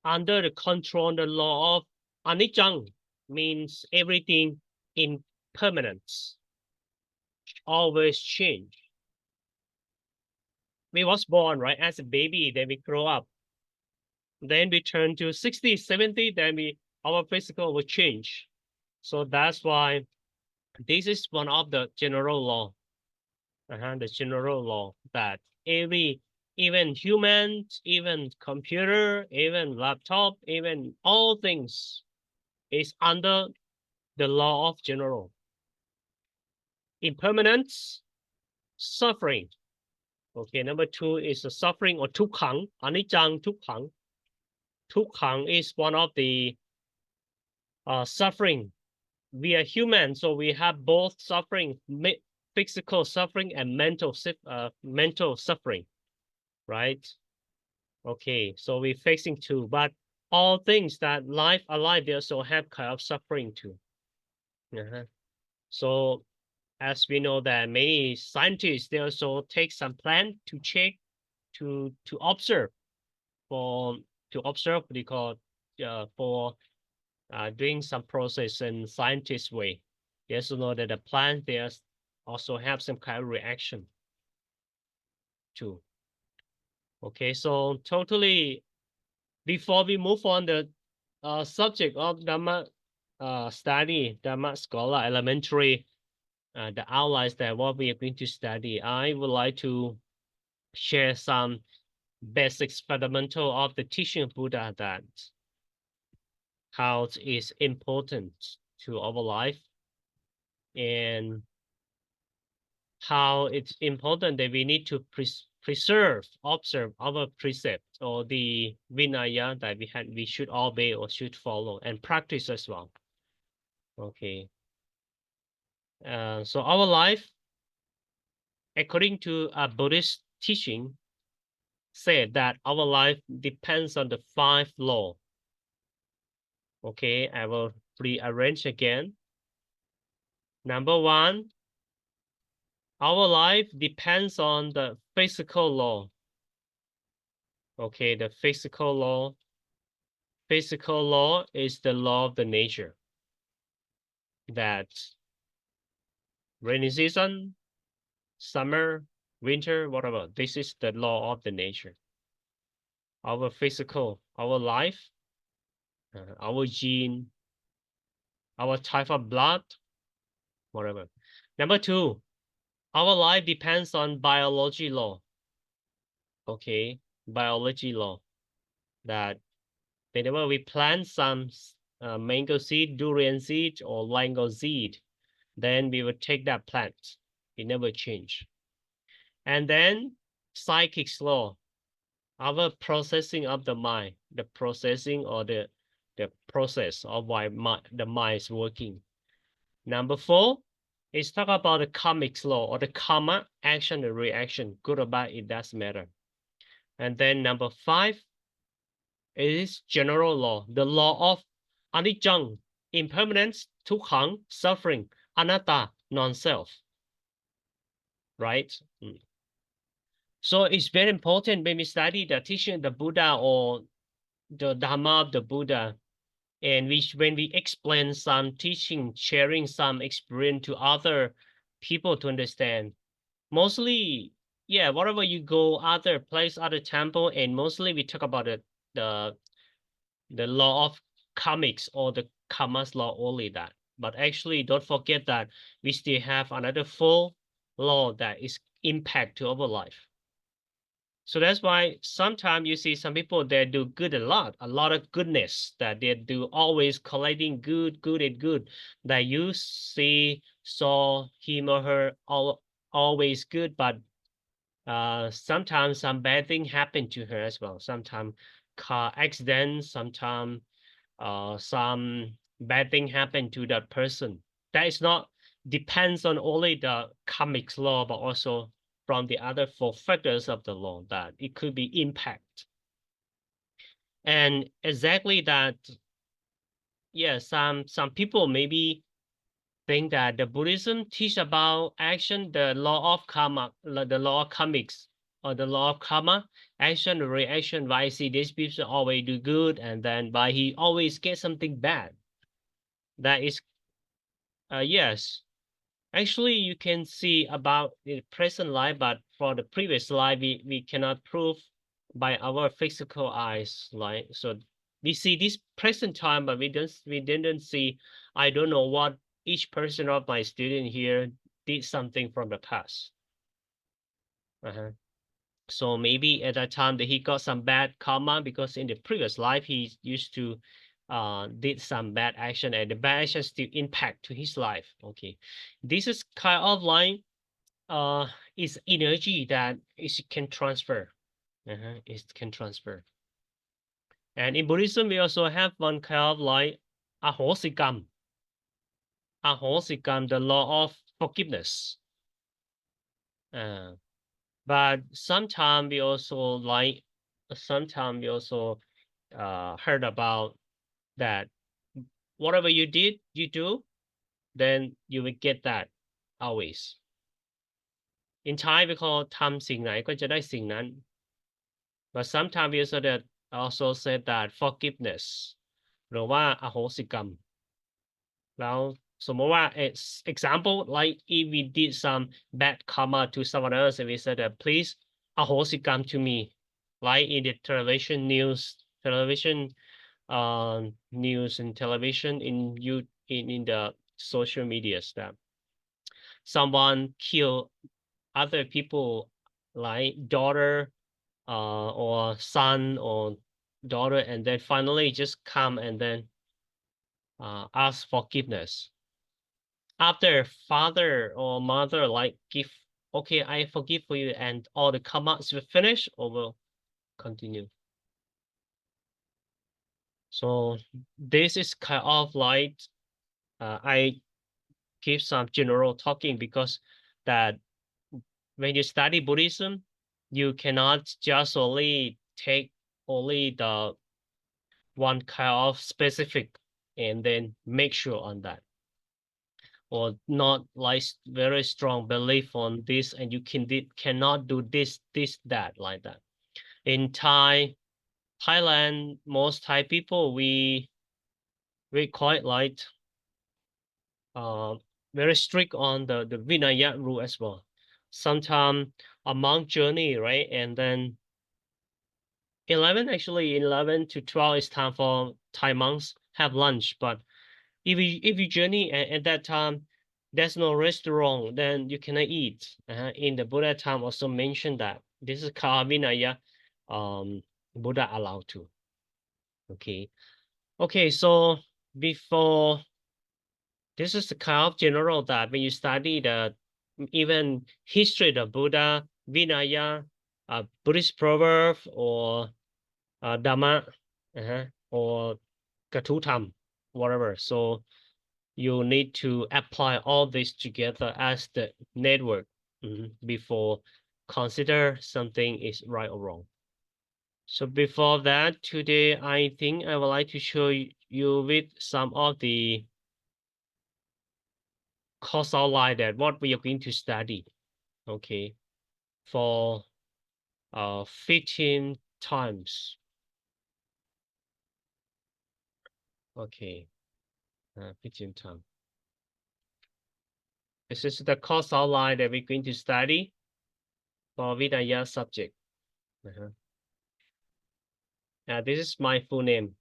under the control, the law of anicca, means everything impermanence, always change. We was born, right, as a baby, then we grow up. Then we turn to 60, 70, then our physical will change. So that's why this is one of the general law. The general law that even humans, even computer, even laptop, even all things is under the law of general. Impermanence, suffering. Okay, number 2 is the suffering or tukkha, anicca, tukkha. Tukkha is one of the suffering. We are human, so we have both suffering, physical suffering and mental suffering, right? Okay, so we're facing 2, but all things that life alive, they also have kind of suffering too. So as we know that many scientists, they also take some plant to check, to observe what they call for doing some process in scientist way. They also know that the plant, they also have some kind of reaction too. Okay, so totally, before we move on the subject of Dhamma study, Dhamma scholar elementary, the outlines that what we are going to study, I would like to share some basics fundamental of the teaching of Buddha, that how it is important to our life, and how it's important that we need to preserve, observe our precept, or the Vinaya that we should obey or should follow and practice as well. Okay. So our life, according to a Buddhist teaching, said that our life depends on the 5 laws. Okay, I will rearrange again. Number 1, our life depends on the physical law. Okay, the physical law. Physical law is the law of the nature. That rainy season, summer, winter, whatever, this is the law of the nature. Our physical, our life, our gene, our type of blood, whatever. Number 2, our life depends on biology law. Okay, biology law. That whenever we plant some mango seed, durian seed, or mango seed, then we will take that plant. It never change. And then psychic law, our processing of the mind, the processing or the process of why the mind is working. Number 4 is talk about the karmic law, or the karma, action and reaction, good or bad, it doesn't matter. And then number 5 is general law, the law of anicca, impermanence, tukkha, suffering, anatta, non-self. Right? So it's very important when we study the teaching of the Buddha or the Dharma of the Buddha. And when we explain some teaching, sharing some experience to other people to understand, mostly, yeah, wherever you go, other place, other temple, and mostly we talk about the the law of karmics or the karma's law, only that. But actually, don't forget that we still have another full law that is impact to our life. So that's why sometimes you see some people that do good a lot of goodness, that they do always collecting good, good and good, that you saw him or her always good, but sometimes some bad thing happen to her as well. Sometimes car accidents, sometimes some bad thing happen to that person. That is not depends on only the karmic law, but also from the other four factors of the law, that it could be impact. And exactly that, yeah, some people maybe think that the Buddhism teach about action, the law of karma, the law of karmics, or the law of karma, action, reaction. Why I see these people always do good, and then why he always get something bad. That is, yes. Actually, you can see about the present life, but for the previous life, we cannot prove by our physical eyes, right? So we see this present time, but we didn't see. I don't know what each person of my student here did something from the past. So maybe at that time that he got some bad karma because in the previous life he used to did some bad action, and the bad action still impact to his life. Okay, this is kind of like is energy that it can transfer. It can transfer. And in Buddhism, we also have one kind of like ahosikam. Ahosikam, the law of forgiveness. But sometimes we also heard about that whatever you do, then you will get that always. In Thai we call ทำสิ่งไหนก็จะได้สิ่งนั้น but sometimes we also said that forgiveness หรือว่าอโหสิกรรม แล้วสมมติว่า example like if we did some bad karma to someone else and we said that please อโหสิกรรม to me, like in the news and television in the social media stuff, someone kill other people like daughter or son or daughter, and then finally just come and then ask forgiveness after father or mother like give, okay, I forgive for you, and all the karmas will finish or will continue. So this is kind of like I give some general talking because that when you study Buddhism, you cannot just only take only the one kind of specific and then make sure on that, or not like very strong belief on this, and you cannot do this, that, like that. In Thailand, most Thai people, we quite like very strict on the Vinaya rule as well. Sometimes a monk journey, right? And then 11 to 12 is time for Thai monks have lunch. But if you journey at that time, there's no restaurant, then you cannot eat. In the Buddha time also mentioned that this is called Vinaya. Buddha allowed to. Okay, so before, this is the kind of general that when you study the even history of the Buddha, Vinaya, Buddhist proverb, or Dhamma, or Katutam, whatever. So you need to apply all this together as the network before consider something is right or wrong. So before that, today I think I would like to show you with some of the course outline that what we are going to study. Okay, for 15 times. Okay. Pigeon tongue. This is the course outline that we're going to study for Vinaya subject. This is my full name.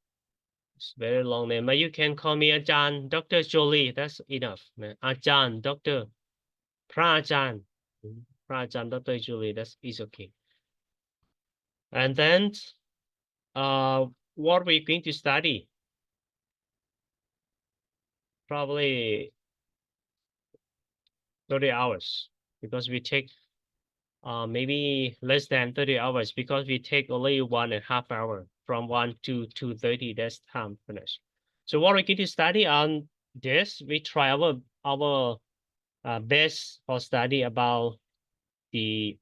It's very long name, but you can call me Ajahn Dr. Jolie. That's enough. Ajahn Dr. Prajan. Prajan Dr. Jolie. That is okay. And then, what we're going to study? Probably 30 hours because we take maybe less than 30 hours because we take only 1.5 hours from 1 to 2:30. That's time finished. So what we're going to study on this, we try our best for study about the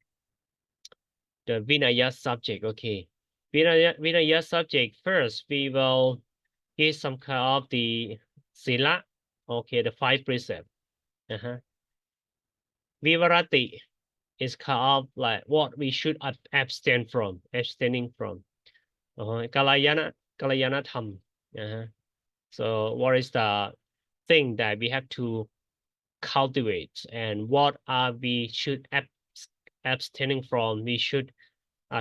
Vinaya subject. Okay, Vinaya subject. First, we will get some kind of the sila. Okay, the 5 precepts. Vivarati is kind of like what we should abstain from, abstaining from. Kalayana tham. So what is the thing that we have to cultivate, and what are we should abstaining from? We should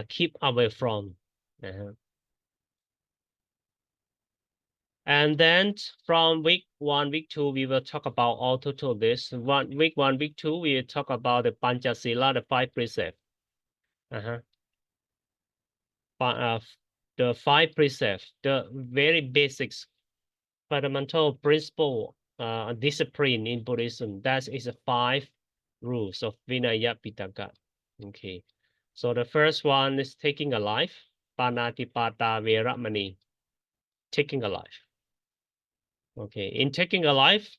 keep away from. And then from week 1, week 2, we will talk about all total this. Week 1, week 2, we will talk about the Panchasila, the 5 precepts. The 5 precepts, the very basics, fundamental principle, discipline in Buddhism. That is the 5 rules of Vinaya Pitaka. Okay, so the first one is taking a life, Panatipata Veramani, taking a life. Okay, in taking a life,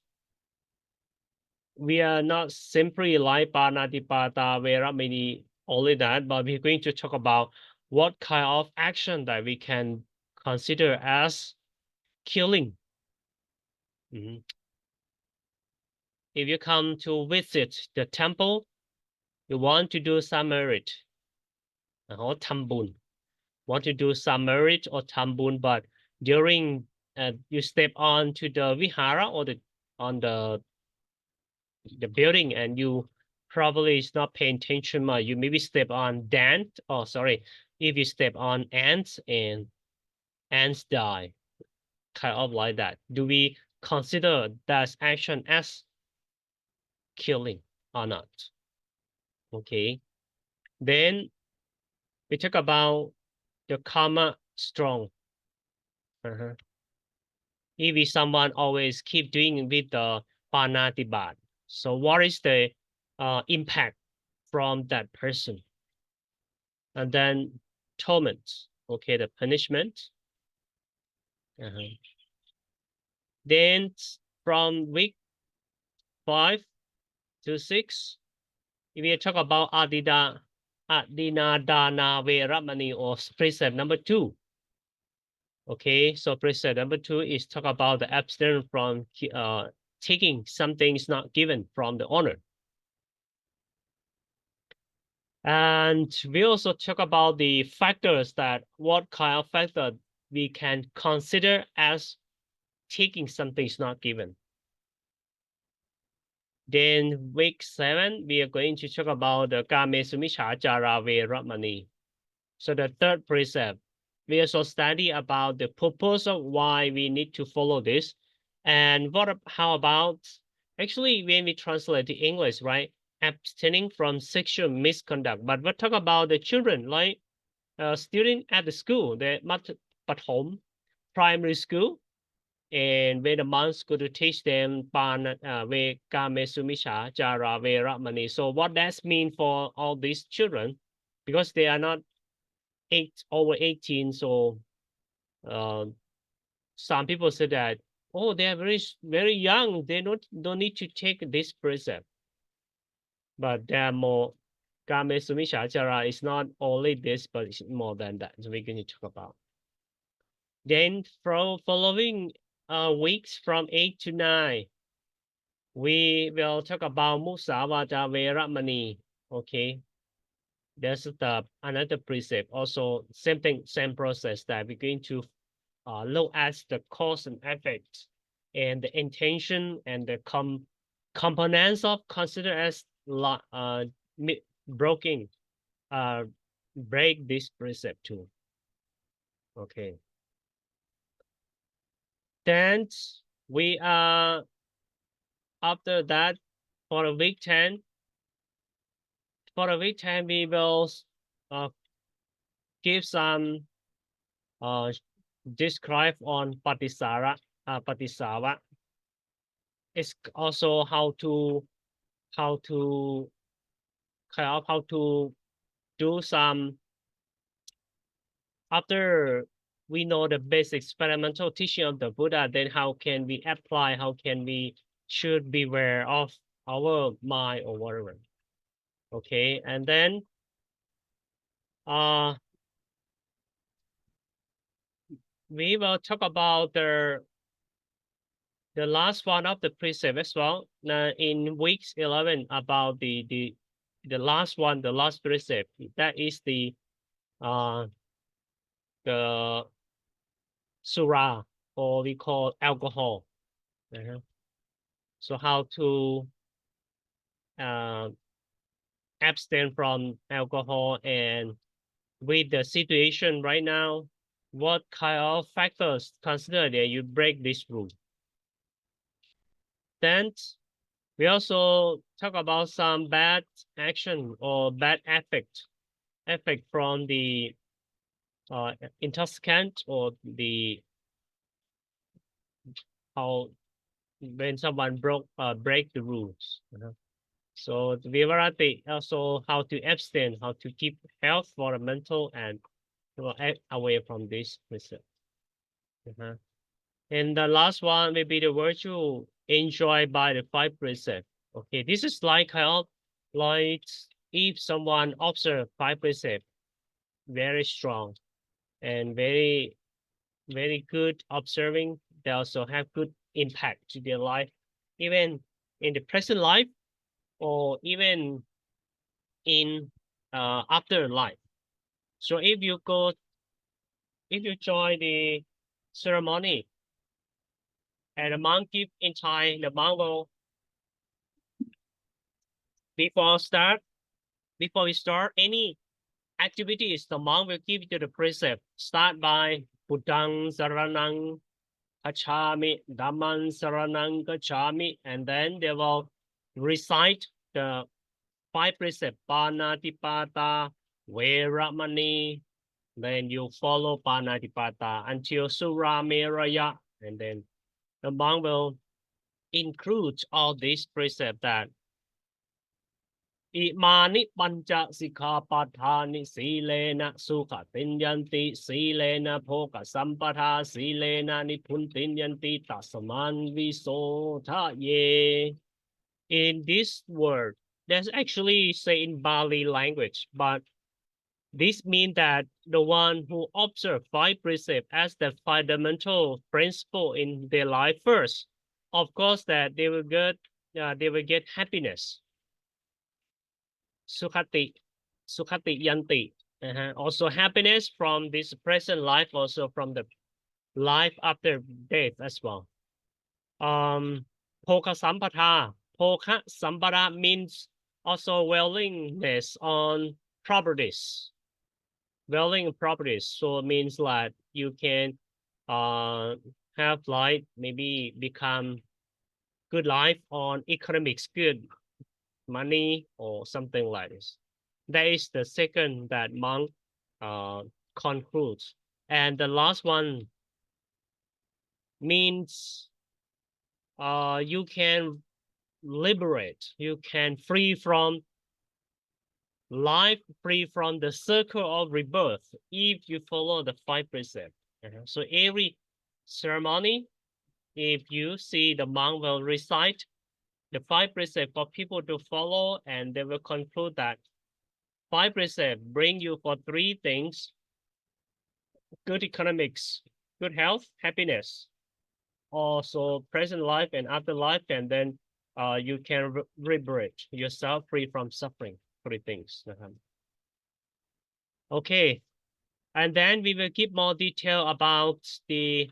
we are not simply like Panatipata Veramani, only that, but we're going to talk about what kind of action that we can consider as killing. If you come to visit the temple, you want to do some merit or tambun. Want to do some merit or tambun, but during you step on to the vihara or on the building, and you probably is not paying attention much. You maybe step on dent. Oh, sorry. If you step on ants and ants die, kind of like that. Do we consider that action as killing or not? Okay. Then we talk about the karma strong. If someone always keep doing with the panatibat, so what is the impact from that person? And then torment, okay, the punishment. Then from week 5 to 6, if we talk about Adinadana Veramani, or precept number 2. Okay, so precept number 2 is talk about the abstinence from taking something is not given from the owner. And we also talk about the factors, that what kind of factor we can consider as taking something is not given. Then week 7, we are going to talk about the Kame Sumishachara Veramani. So the 3rd precept, we also study about the purpose of why we need to follow this. And how about, actually, when we translate to English, right? Abstaining from sexual misconduct. But we'll talk about the children, like student at the school, the Pathom primary school. And when the monks go to teach them Kame-sumisha-jara Veramani. So what does mean for all these children? Because they are not over 18, so some people say that, oh, they are very young, they don't need to take this precept. But there are more. Kame-sumisha-jara is not only this, but it's more than that. So we're going to talk about. Then following weeks from 8 to 9, we will talk about Musavada Veramani. Okay, that's another precept. Also, same thing, same process that we're going to look at the cause and effect and the intention and the components of consider as broken break this precept too. Okay. Then we are after that for a week 10. For a week 10, we will give some describe on Patisara. It's also how to do some after we know the basic experimental teaching of the Buddha, then how can we apply, how can we should beware of our mind or whatever. Okay, and then we will talk about the last one of the precept as well in weeks 11 about the last one, the last precept, that is the surah, or we call alcohol. So how to abstain from alcohol, and with the situation right now, what kind of factors consider that you break this rule. Then we also talk about some bad action or bad effect from the intoxicant, or the how when someone break the rules. So the Vivarati also how to abstain, how to keep health for the mental and away from this precept. And the last one will be the virtue enjoyed by the 5 precepts. Okay, this is like if someone observe 5 precepts very strong and very good observing, they also have good impact to their life, even in the present life or even in after life. So if you join the ceremony and the monk give in Thai, the monk will before we start any activities, the monk will give you the precept. Start by Buddhang Saranang Gacchami, Dhammang Saranang Gacchami, and then they will recite the 5 precepts, Panatipata, Veramani. Then you follow Panatipata until Surameraya, and then the monk will include all these precepts that Imani pancha sikha patani silena sukha tinyanti silena bhoga sampatha silena nipun tinyanti tasaman visotha ye. In this word, that's actually say in Bali language, but this means that the one who observe 5 precepts as the fundamental principle in their life first, of course that they will get happiness. Sukhati yanti. Also happiness from this present life, also from the life after death as well. Bhoga sampatha. Bhoga sampatha means also willingness on properties. Willing properties. So it means like you can have like maybe become good life on economics, good money or something like this. That is the second that monk concludes. And the last one means you can liberate, you can free from life, free from the circle of rebirth if you follow the 5 precepts. So every ceremony, if you see the monk will recite the 5 precepts for people to follow, and they will conclude that 5 precepts bring you for 3 things: good economics, good health, happiness, also present life and afterlife, and then you can liberate yourself free from suffering. 3 things. Okay, And then we will give more detail about the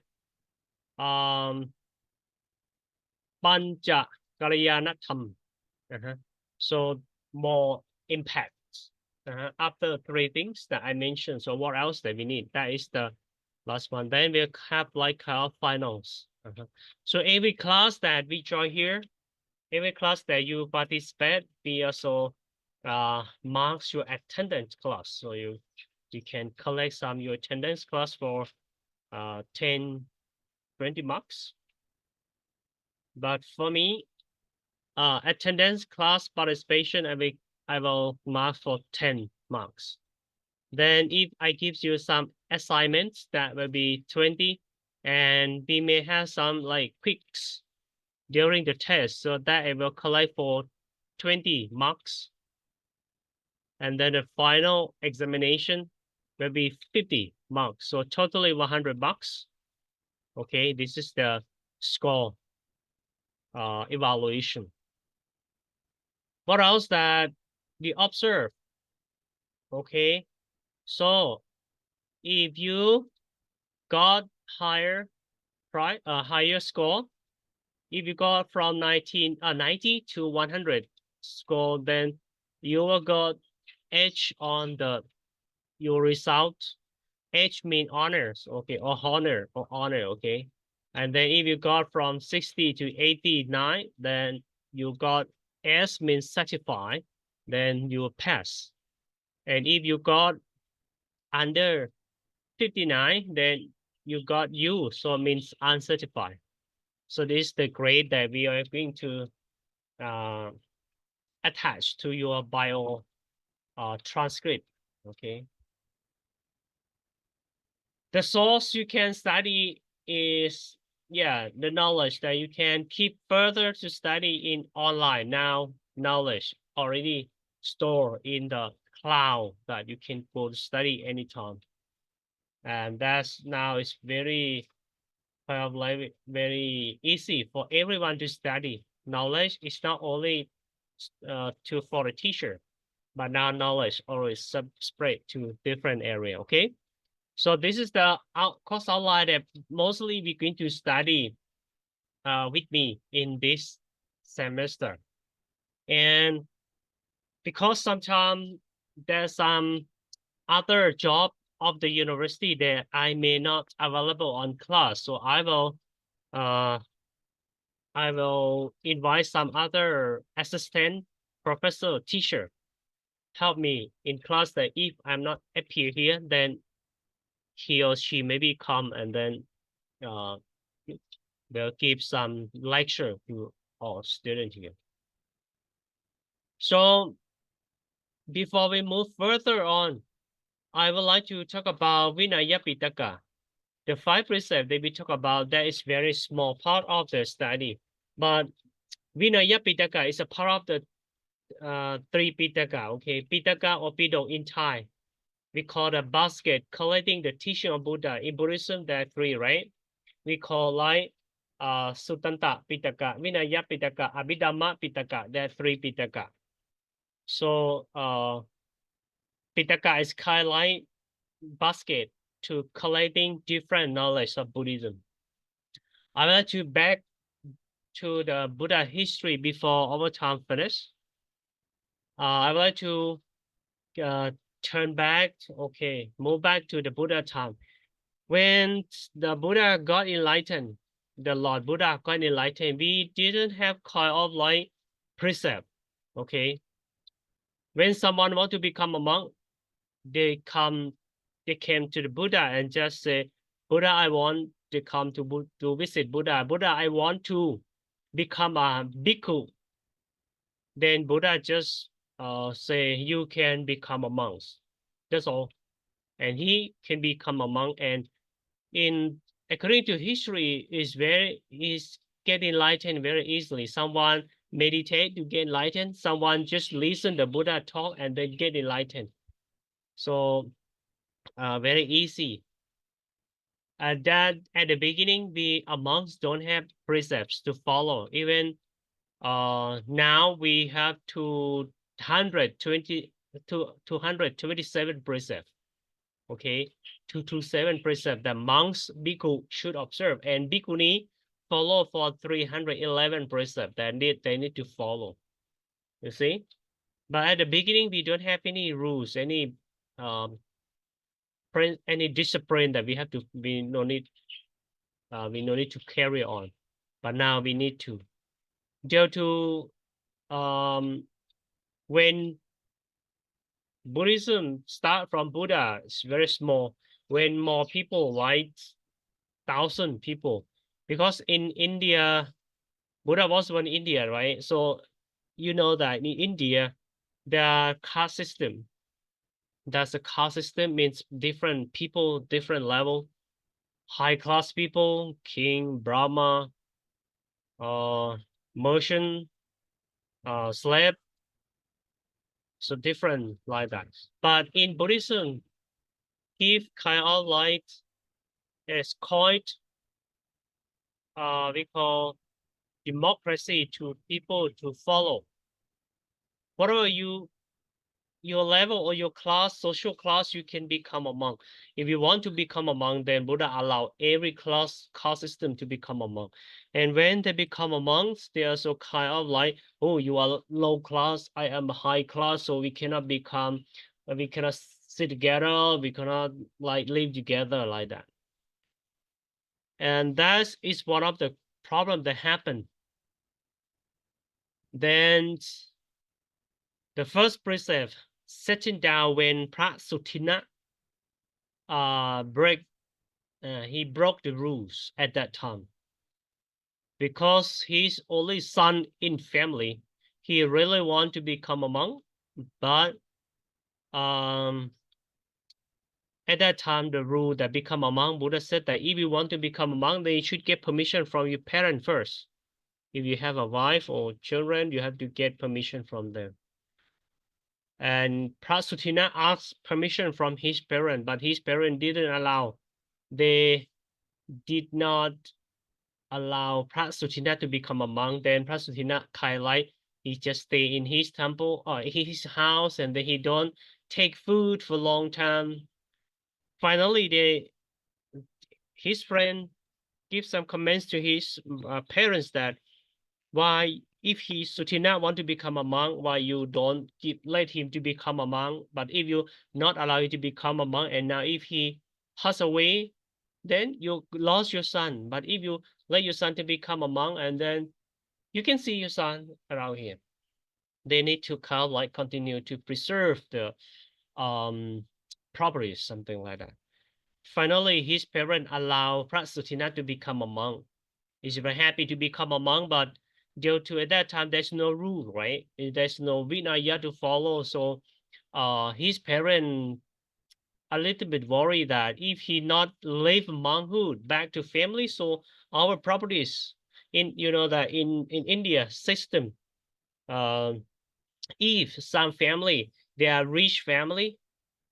Panja Kalyanatham. So more impact after three things that I mentioned. So what else that we need? That is the last one. Then we'll have like our finals. So every class that we join here, every class that you participate, we also marks your attendance class. So you can collect some your attendance class for 10, 20 marks. But for me, attendance class participation, I will mark for 10 marks. Then if I give you some assignments, that will be 20, and we may have some like quicks during the test, so that it will collect for 20 marks. And then the final examination will be 50 marks, so totally 100 marks. Okay, this is the score evaluation. What else that we observe? Okay, so if you got higher score, if you got from 90 to 100 score, then you will got H on your result. H mean honors, okay, or honor, okay. And then if you got from 60 to 89, then you got S means certified, then you pass. And if you got under 59, then you got U, so it means uncertified. So this is the grade that we are going to attach to your bio transcript, okay? The source you can study is, the knowledge that you can keep further to study in online. Now, knowledge already stored in the cloud that you can go to study anytime. And that's now is very very easy for everyone to study. Knowledge is not only for the teacher, but now knowledge always spread to different area. Okay, so this is the course outline that mostly we're going to study with me in this semester. And because sometimes there's some other job of the university that I may not available on class, so I will invite some other assistant professor, teacher, help me in class, that if I'm not appear here, then he or she maybe come and then they'll give some lecture to our student here. So before we move further on, I would like to talk about Vinaya Pitaka. The 5 precepts that we talk about, that is very small part of the study. But Vinaya Pitaka is a part of the 3 Pitaka, okay? Pitaka or Pido in Thai. We call the basket collecting the teaching of Buddha. In Buddhism, there are 3, right? We call like Sutanta Pitaka, Vinaya Pitaka, Abhidhamma Pitaka. There are 3 Pitaka. So Pitaka is kind of like basket to collecting different knowledge of Buddhism. I would like to back to the Buddha history before our time finish. I would like to turn back, okay, move back to the Buddha time. When the Buddha got enlightened, the Lord Buddha got enlightened, we didn't have kind of like precept, okay? When someone want to become a monk, they came to the Buddha and just say, Buddha, I want to come to visit Buddha. Buddha, I want to become a bhikkhu. Then Buddha just say, you can become a monk. That's all. And he can become a monk. And according to history, is get enlightened very easily. Someone meditate to get enlightened. Someone just listen the Buddha talk and then get enlightened. So very easy. That at the beginning, the monks don't have precepts to follow. Even now we have 227 precepts. Okay, 227 precept that monks, bhikkhu should observe, and bhikkhuni follow for 311 precept that they need to follow. You see, but at the beginning we don't have any rules, any discipline that we have to. We no need to carry on, but now we need to. Due to when Buddhism start from Buddha, it's very small. When more people, like 1,000 people, because in India, Buddha was born in India, right? So you know that in India, the caste system. That's a caste system means different people, different level. High class people, king, Brahma, merchant, slave. So different like that. But in Buddhism, give kind of like it's quite we call democracy to people to follow. Whatever your level or your class, social class, you can become a monk. If you want to become a monk, then Buddha allow every caste system to become a monk. And when they become a monks, they are so kind of like, oh, you are low class, I am high class, so we cannot sit together, we cannot like live together like that. And that is one of the problems that happen. Then the first precept, sitting down when Prasutina he broke the rules at that time. Because he's only son in family, he really want to become a monk, but at that time, the rule that become a monk, Buddha said that if you want to become a monk, then you should get permission from your parent first. If you have a wife or children, you have to get permission from them. And Prasutina asked permission from his parent, but his parent didn't allow. They did not allow Prasutina to become a monk. Then Prasutina kind of like he just stay in his temple or his house, and then he don't take food for a long time. Finally, his friend give some comments to his parents that why, if he Sutina want to become a monk, why you don't let him to become a monk? But if you not allow him to become a monk, and now if he pass away, then you lost your son. But if you let your son to become a monk, and then you can see your son around here. They need to kind of like continue to preserve the properties, something like that. Finally, his parents allow Prasutina to become a monk. He's very happy to become a monk, but due to at that time there's no rule, right? There's no Vinaya to follow. So his parents a little bit worried that if he not leave monkhood back to family, so our properties in that in India system, if some family, they are rich family,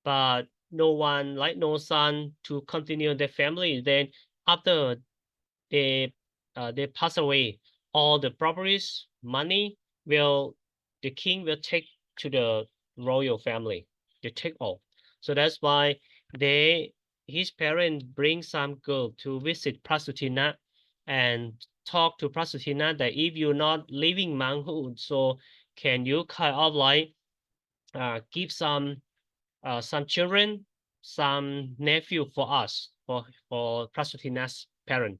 but no one, like no son to continue their family, then after they pass away, all the properties, money the king will take to the royal family. They take all. So that's why his parents bring some girl to visit Prasutina and talk to Prasutina that if you're not living monkhood, so can you kind of like give some children, some nephew for us, for Prasutina's parent,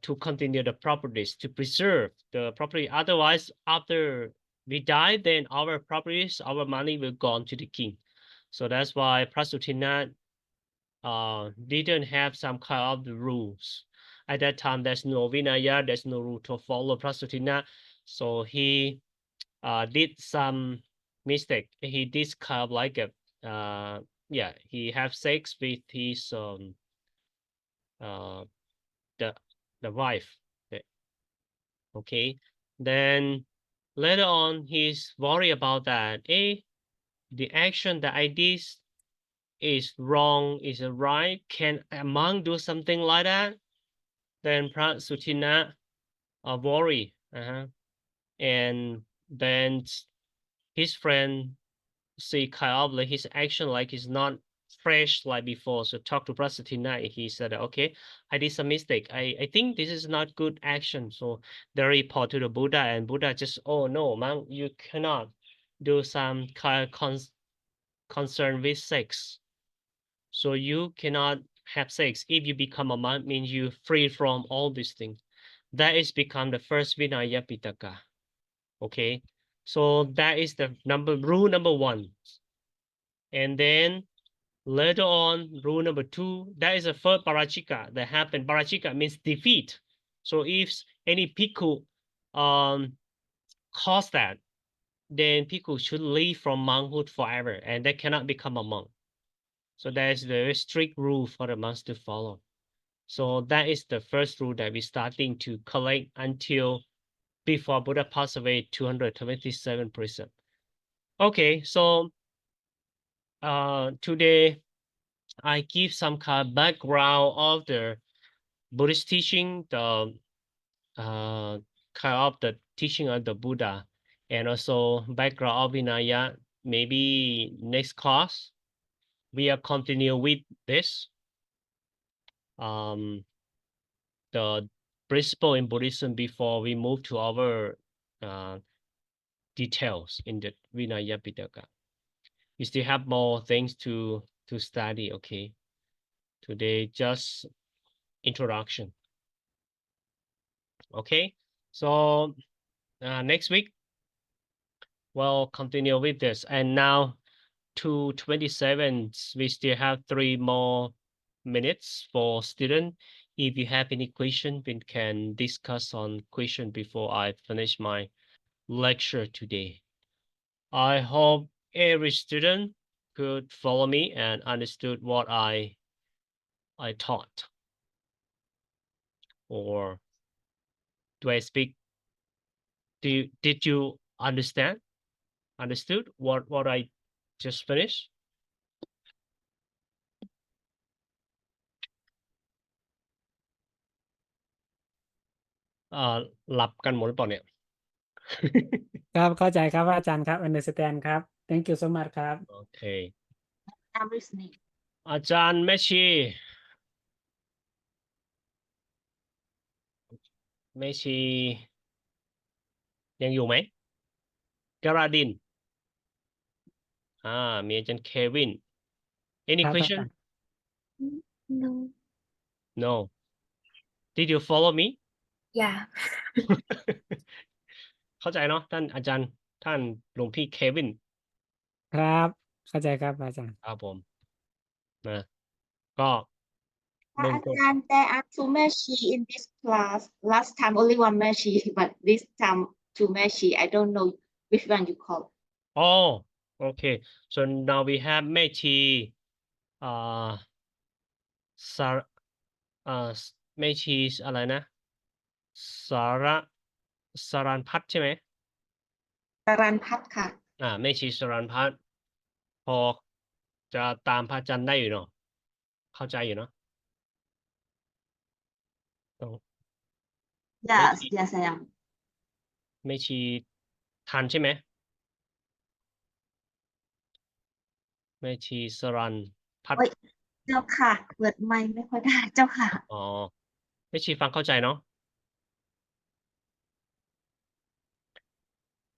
to continue the properties, to preserve the property. Otherwise, after we die, then our properties, our money will go on to the king. So that's why Prasutina didn't have some kind of the rules. At that time, there's no Vinaya, there's no rule to follow Prasutina. So he did some mistake. He did kind of like a he have sex with his the wife. Okay, then later on he's worried about that. The action that I did is wrong, is it right? Can a monk do something like that? Then Prasutina worry, and then his friend see kind of like his action like he's not fresh like before. So talk to Prasatina, he said, okay, I did some mistake. I think this is not good action. So they report to the Buddha, and Buddha just, oh no, monk, you cannot do some kind of concern with sex. So you cannot have sex. If you become a monk, means you free from all these things. That is become the first Vinaya Pitaka. Okay, so that is the rule number 1. And then later on, rule number 2, that is the first parachika that happened. Parachika means defeat. So if any bhikkhu cause that, then bhikkhu should leave from monkhood forever, and they cannot become a monk. So that is the very strict rule for the monks to follow. So that is the first rule that we're starting to collect until before Buddha passed away, 227%. Okay, so today I give some kind of background of the Buddhist teaching, the kind of the teaching of the Buddha, and also background of Vinaya. Maybe next class we will continue with this. The principle in Buddhism before we move to our details in the Vinaya Pitaka. We still have more things to study. Okay, today just introduction. Okay, so next week we'll continue with this. And now 2:27, we still have 3 more minutes for student. If you have any question, we can discuss on question before I finish my lecture today. I hope every student could follow me and understood what I taught. Or do I speak? Did you understood what I just finished? Uh, หลับกันหมดหรือเปล่าเนี่ย ครับเข้าใจครับอาจารย์ครับ understand ครับ thank you so much ครับ Okay. I'm listening. อาจารย์แม่ชียังอยู่ไหมกราดินมีอาจารย์เควิน Any ครับอา question? จารย์ No. No. Did you follow me? Yeah. เข้าใจเนาะท่านอาจารย์ท่านหลวงพี่เควิน ครับเข้าใจครับอาจารย์ ครับผมนะก็เบื้องต้น And there are 2 meshi in this class. Last time only 1 meshi, but this time 2 meshi. I don't know which one you call. Oh, okay. So now we have แม่ชีสารแม่ชีอะไรนะสารสารันพัฒน์ใช่ไหม Taran Pat ค่ะ แม่ชีสารันพัฒน์พอจะตามพระอาจารย์ได้อยู่เนาะเข้าใจอยู่เนาะต้อง Yes, yes, I am. แม่ชีทันใช่ไหมแม่ชีสรันพัฒน์ เฮ้ย เจ้าค่ะ เปิดไมค์ไม่ค่อยได้ เจ้าค่ะ อ๋อแม่ชีฟังเข้าใจเนาะ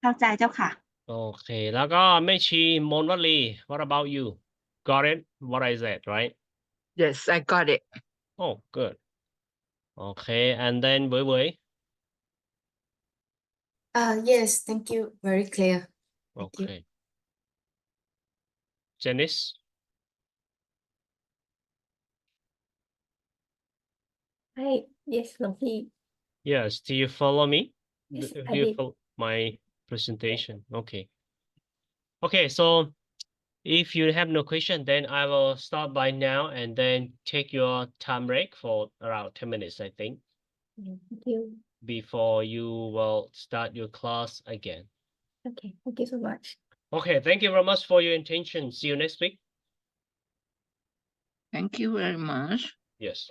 เข้าใจเจ้าค่ะ โอเคแล้วก็แม่ชีมนวลี what about you got it what I said right Yes, I got it. oh good okay and then เวย Yes, thank you. Very clear. Thank you. okay Janice Hi, yes, หลวงพี่ yes do you follow me Yes, do I you did. follow my presentation okay okay so if you have no question then I will start by now and then take your time break for around 10 minutes I think Thank you. before you will start your class again Okay, thank you so much. okay thank you very much for your attention see you next week Thank you very much. yes